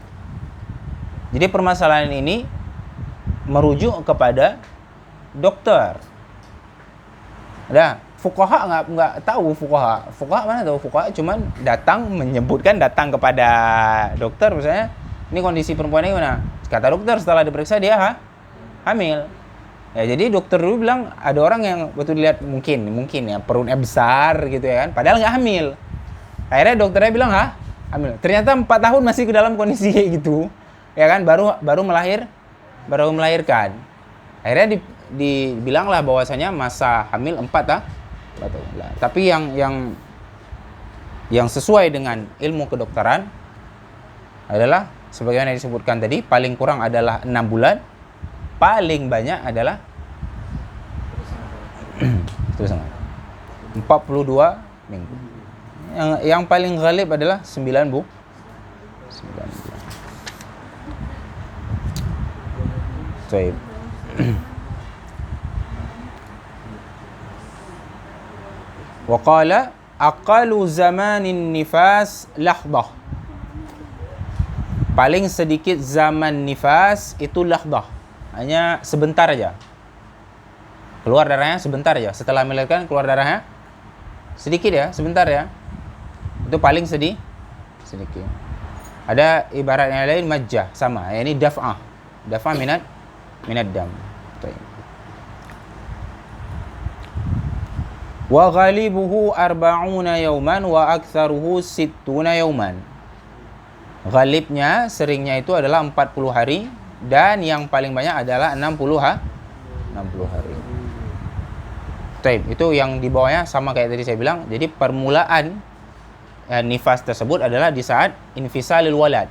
Speaker 1: Jadi permasalahan ini merujuk kepada dokter. Ada fuqaha nggak tahu fuqaha mana tahu fuqaha, cuman datang kepada dokter misalnya, ini kondisi perempuan ini gimana? Kata dokter setelah diperiksa dia hamil. Ya jadi dokter dulu bilang ada orang yang betul dilihat mungkin ya perutnya besar gitu ya kan, padahal nggak hamil. Akhirnya dokternya bilang hamil. Ternyata 4 tahun masih ke dalam kondisi kayak gitu, ya kan, baru melahirkan. Akhirnya dibilanglah bahwasanya masa hamil 4 tahun. Tapi yang sesuai dengan ilmu kedokteran adalah sebagaimana disebutkan tadi, paling kurang adalah 6 bulan, paling banyak adalah 42 minggu. Yang paling ghalib adalah 9 bulan. Baik. Wa qala aqalu zamanin nifas lahdah. Paling sedikit zaman nifas itu lahdah. Hanya sebentar aja. Keluar darahnya sebentar aja. Setelah melahirkan keluar darahnya sedikit ya, sebentar ya. Itu paling sedikit. Ada ibarat yang lain majjah, sama. Ini daf'ah. Daf'ah minad dam. Wa ghalibuhu arba'una yauman wa aktsaruhu sittuna yauman. Ghalibnya, seringnya itu adalah 40 hari dan yang paling banyak adalah 60 hari. Taib, itu yang di bawahnya sama kayak tadi saya bilang. Jadi permulaan nifas tersebut adalah di saat infisalil walad.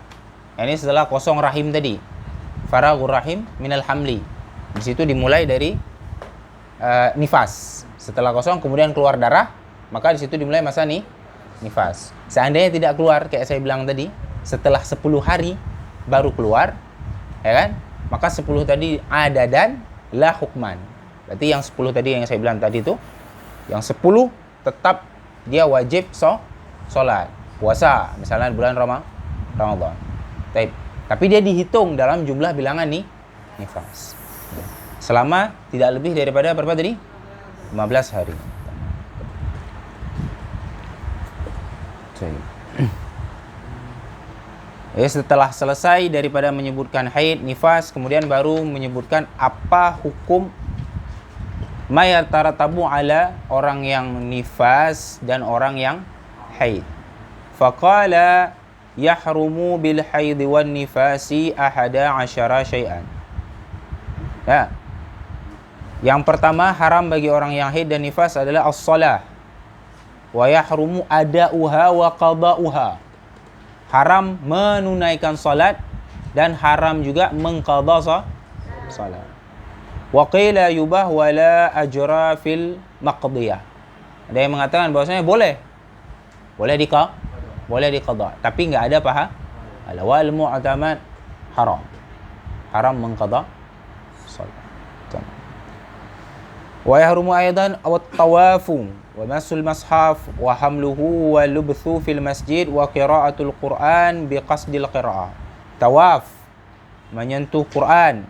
Speaker 1: Ini setelah kosong rahim tadi. Faraghur rahim minal hamli. Di situ dimulai dari nifas. Setelah kosong kemudian keluar darah, maka di situ dimulai masa nifas. Seandainya tidak keluar kayak saya bilang tadi, setelah 10 hari baru keluar, ya kan? Maka 10 tadi ada dan la hukman. Berarti yang 10 tadi yang saya bilang tadi itu, yang 10 tetap dia wajib sholat, puasa, misalnya bulan Ramadan. Tapi dia dihitung dalam jumlah bilangan nifas. Selama tidak lebih daripada berapa tadi? 15 hari. Setelah selesai daripada menyebutkan haid, nifas, kemudian baru menyebutkan apa hukum mayatarattabu ala orang yang nifas dan orang yang haid. Faqala yahrumu bil haid wan nifasi 11 syai'an. Ya. Yang pertama haram bagi orang yang haid dan nifas adalah as-shalah. Wa yahrumu ada'uha wa qada'uha. Haram menunaikan salat dan haram juga mengqadha salat. Wa qila yubah wa la ajra fil maqdiyah. Ada yang mengatakan bahwasanya boleh diqadha, tapi enggak ada pahala. Wal mu'tamad haram mengqadha salat. Wa yahrumu aidan at-tawafu wa masul mashaf wa hamluhu wa lubthu fil masjid wa qiraatul Qur'an biqasdil qiraah. Tawaf, menyentuh Quran,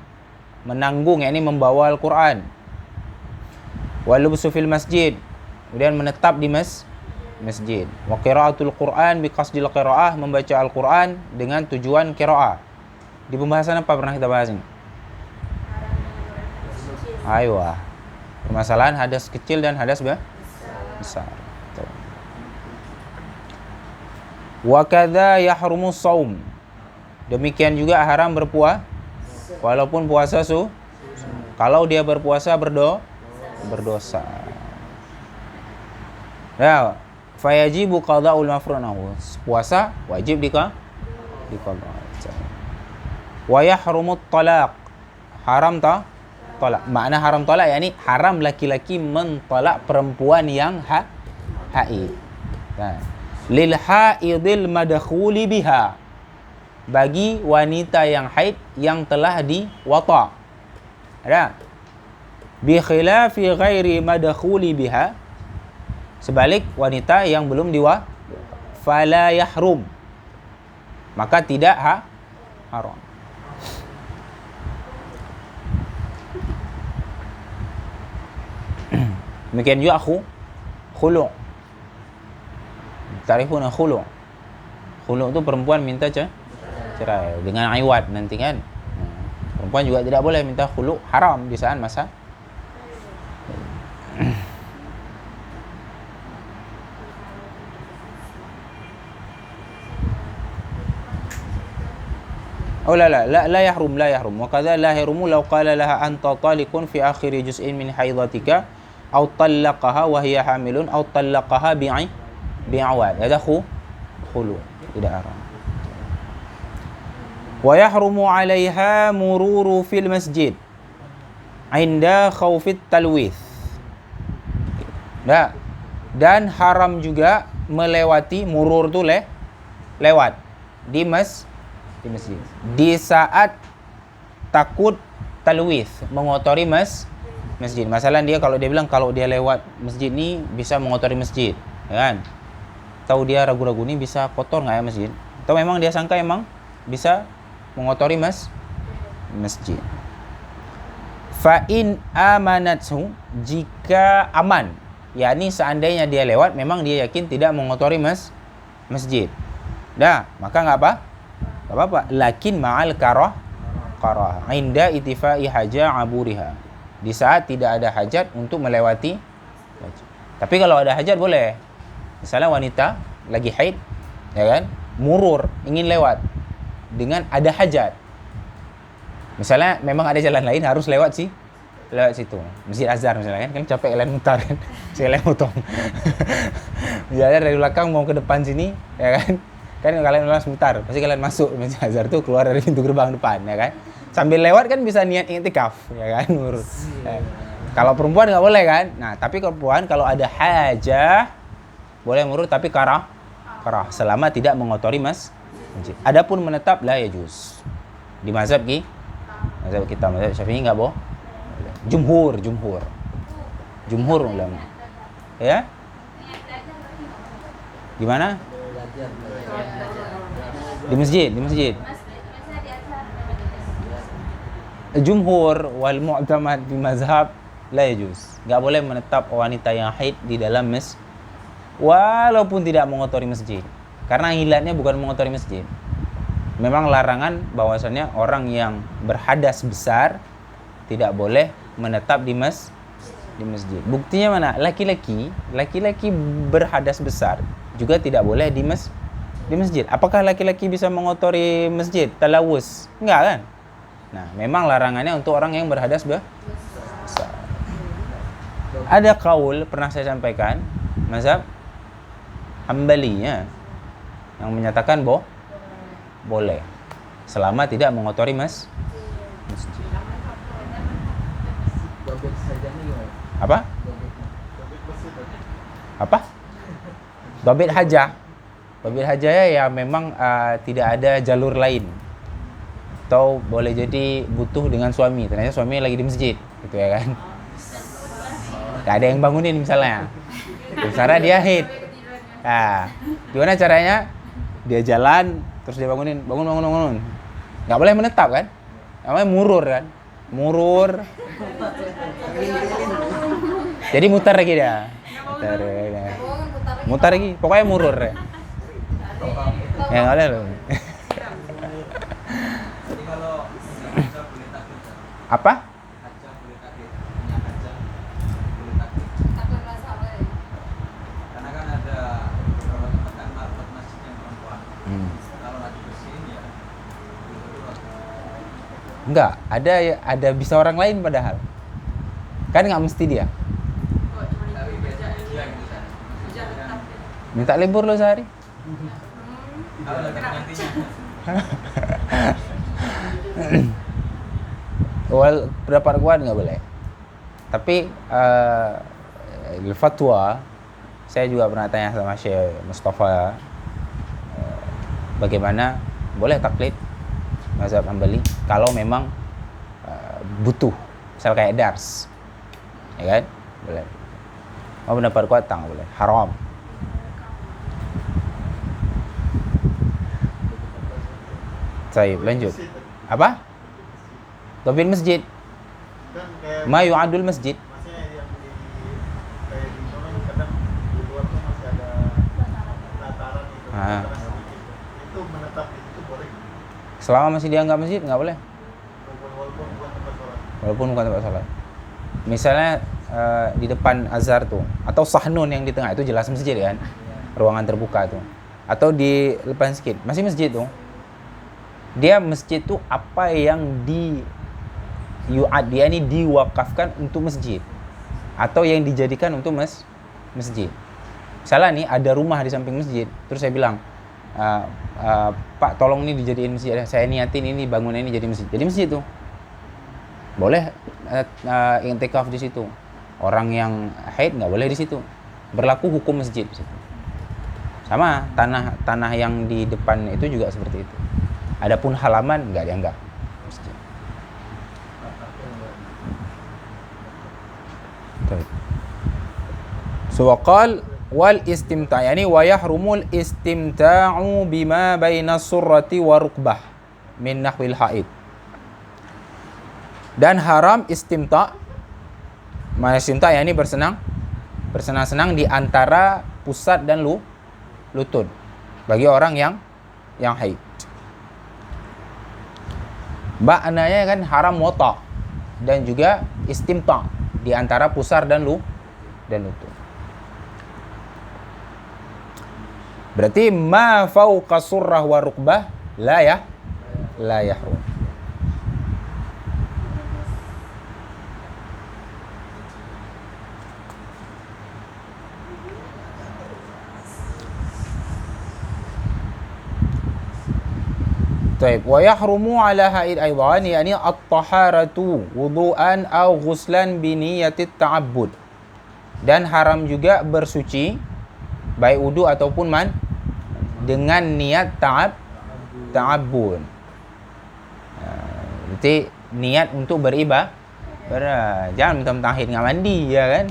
Speaker 1: menanggung, yakni membawa Al-Quran. Wa lubthu fil masjid, kemudian menetap di masjid. Wa qiraatul Qur'an biqasdil qiraah, membaca Al-Quran dengan tujuan qiraah. Di pembahasan apa pernah kita bahas ini? Aywa. Permasalahan hadas kecil dan hadas besar. Wa kadza yahrumu shaum. Demikian juga haram berpuasa walaupun puasa kalau dia berpuasa berdosa. Ya, fayajibu qada'ul mafrunahu. Puasa wajib diqadha. Wa yahrumu talaq. Haram talak. Makna haram talak yakni haram laki-laki mentolak perempuan yang haid. Lil haidil madkhuli biha. Bagi wanita yang haid yang telah diwata. Ada. Bi khilafi ghairi madkhuli biha. Sebalik wanita yang belum fala yahrum. Maka tidak haram. Demikian juga khulu'. Tarifuna khulu'. Khulu' itu perempuan minta cerai dengan iwad nanti kan. Perempuan juga tidak boleh minta khulu', haram di saat masa. Oh la yahrum. Wa kadza la yahrumu law qala laha anta talikun fi akhir juz'in min haidatika aw talaqaha wa hiya hamilun aw talaqaha bi'awad. Ada khulu, tidak haram. Wa yahrumu 'alaiha mururu fil masjid 'inda khawfit talwith. Dan haram juga melewati murur tu lewat di masjid di saat takut talwith, mengotori masjid. Masalah dia kalau dia bilang kalau dia lewat masjid ni bisa mengotori masjid. ya kan? Tahu dia ragu-ragu ini bisa kotor nggak ya masjid? Atau memang dia sangka emang bisa mengotori masjid. Fa in amanathu, jika aman, yakni seandainya dia lewat memang dia yakin tidak mengotori masjid. Dah, maka nggak apa-apa. Lakin ma'al karah inda itifai haja aburiha. Di saat tidak ada hajat untuk melewati masjid. Tapi kalau ada hajat boleh. Misalnya wanita lagi haid, ya kan? Murur, ingin lewat dengan ada hajat. Misalnya memang ada jalan lain harus lewat situ. Masjid Azhar misalnya kan capek kalian mutar kan. Saya potong. Misalnya dari belakang mau ke depan sini, ya kan? Kan kalian langsung mutar, pasti kalian masuk Masjid Azhar tuh keluar dari pintu gerbang depan, ya kan? Sambil lewat kan bisa niat i'tikaf, ya kan? Kalau perempuan nggak boleh kan? Nah, tapi kalau perempuan kalau ada hajah boleh murur tapi karah selama tidak mengotori masjid. Adapun menetap la yajuz. Di mazhab kita mazhab Syafi'i enggak boleh. Jumhur ulama. Ya? Gimana? Di masjid. Jumhur wal mu'tamad di mazhab la yajuz. Enggak boleh menetap wanita yang haid di dalam masjid walaupun tidak mengotori masjid. Karena ilatnya bukan mengotori masjid. Memang larangan bahwasannya orang yang berhadas besar tidak boleh menetap di masjid. Buktinya mana? Laki-laki berhadas besar juga tidak boleh di masjid. Apakah laki-laki bisa mengotori masjid? Talawus? Enggak kan? Nah, memang larangannya untuk orang yang berhadas besar. Ada kaul pernah saya sampaikan, mazhab Hambalinya yang menyatakan boleh selama tidak mengotori masjid.
Speaker 2: Dobit saja nih gimana?
Speaker 1: Apa? Dobit hajah ya memang tidak ada jalur lain. Atau boleh jadi butuh dengan suami, ternyata suami lagi di masjid, gitu ya kan? Gak ada yang bangunin misalnya. Misalnya dia haid. Nah, gimana caranya? Dia jalan, terus dia bangun. Nggak boleh menetap kan? Namanya murur kan? Jadi mutar lagi dia. Mutar lagi. Pokoknya murur ya. Ya nggak boleh loh.
Speaker 2: Jadi kalau bisa boleh takdir.
Speaker 1: Apa?
Speaker 2: Haja boleh takdir. Punya haja boleh takdir. Karena kan ada beberapa tempat kan market masjid yang perempuan. Kalau lagi bersihin ya.
Speaker 1: Enggak, ada bisa orang lain padahal. Kan nggak mesti dia.
Speaker 2: Tapi biasa dia gitu kan.
Speaker 1: Minta libur lo sehari.
Speaker 2: Kalau nantinya.
Speaker 1: Well, pendapat gua nggak boleh. Tapi fatwa saya juga pernah tanya sama Syekh Mustafa bagaimana boleh taklid mazhab Hambali kalau memang butuh, misal kayak dars, ya kan? Boleh. Mau pendapat kuat tak boleh, haram. Saya lanjut. Apa? Dobit masjid.
Speaker 3: Kan kayak
Speaker 1: Ma yu'adul masjid.
Speaker 3: maksudnya yang kayak di sana kadang di luar tuh masih ada dataran itu, dataran sedikit. Itu menetap di situ boleh.
Speaker 1: Selama masih dianggap masjid nggak boleh.
Speaker 3: Walaupun bukan tempat sholat.
Speaker 1: Walaupun bukan tempat sholat. Misalnya di depan Azhar tuh, atau Sahnun yang di tengah itu jelas masjid kan, ruangan terbuka tuh. Atau di depan sedikit, masih masjid tuh. Dia masjid tuh apa yang ini diwakafkan untuk masjid, atau yang dijadikan untuk masjid. Misalnya nih ada rumah di samping masjid, terus saya bilang, Pak tolong ini dijadiin masjid, saya niatin ini bangunan ini jadi masjid. Jadi masjid tuh boleh i'tikaf di situ. Orang yang haid nggak boleh di situ. Berlaku hukum masjid di situ. Sama tanah yang di depan itu juga seperti itu. Adapun halaman nggak dianggap masjid. Sewakal wal istimta', yani wa yahrumul istimta'u bima baina surrati wa rukbah min nahwil haid. Dan haram istimta', mana istimta' yani bersenang-senang di antara pusat dan lutut bagi orang yang haid. Maknanya kan haram wata' dan juga istimta' di antara pusar dan lutut. Berarti ma fauqa surrah wa rukbah la yahrum. Taib. Wa yahrumu ala haid aidan, yani at-taharatu wudu'an aw ghuslan bi niyatit ta'abbud. Dan haram juga bersuci baik wudu ataupun dengan niat ta'abbud. Berarti niat untuk beribadah. Jangan mentang-mentang haid enggak mandi ya kan.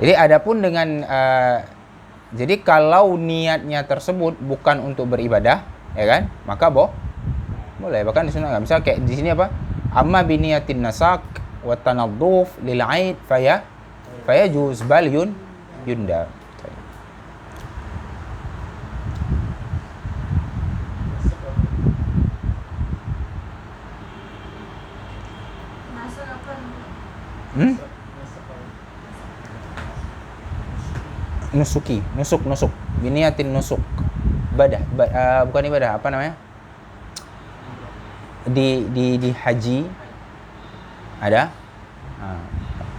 Speaker 1: Jadi adapun dengan jadi kalau niatnya tersebut bukan untuk beribadah, ya kan? Maka boleh. Bahkan disunahkan. Misal kayak di sini apa? Amma bi niyatin nasak wa tanadduf lil 'aid fayajuz bal yunda.
Speaker 5: Masak apa?
Speaker 1: Nusuk biniatin nusuk bukan ibadah, apa namanya, di haji ada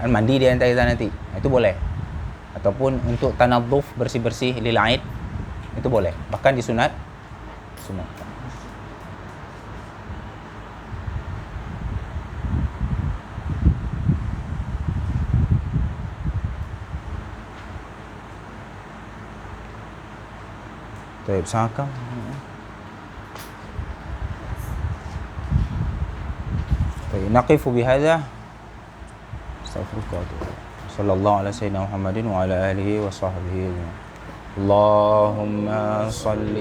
Speaker 1: mandi di antara kita nanti, itu boleh, ataupun untuk tanadzuf, bersih lil aid, itu boleh, bahkan disunatkan. طيب ساكم طيب نقف بهذا استغفرك صلى الله على سيدنا محمد وعلى آله وصحبه اللهم صل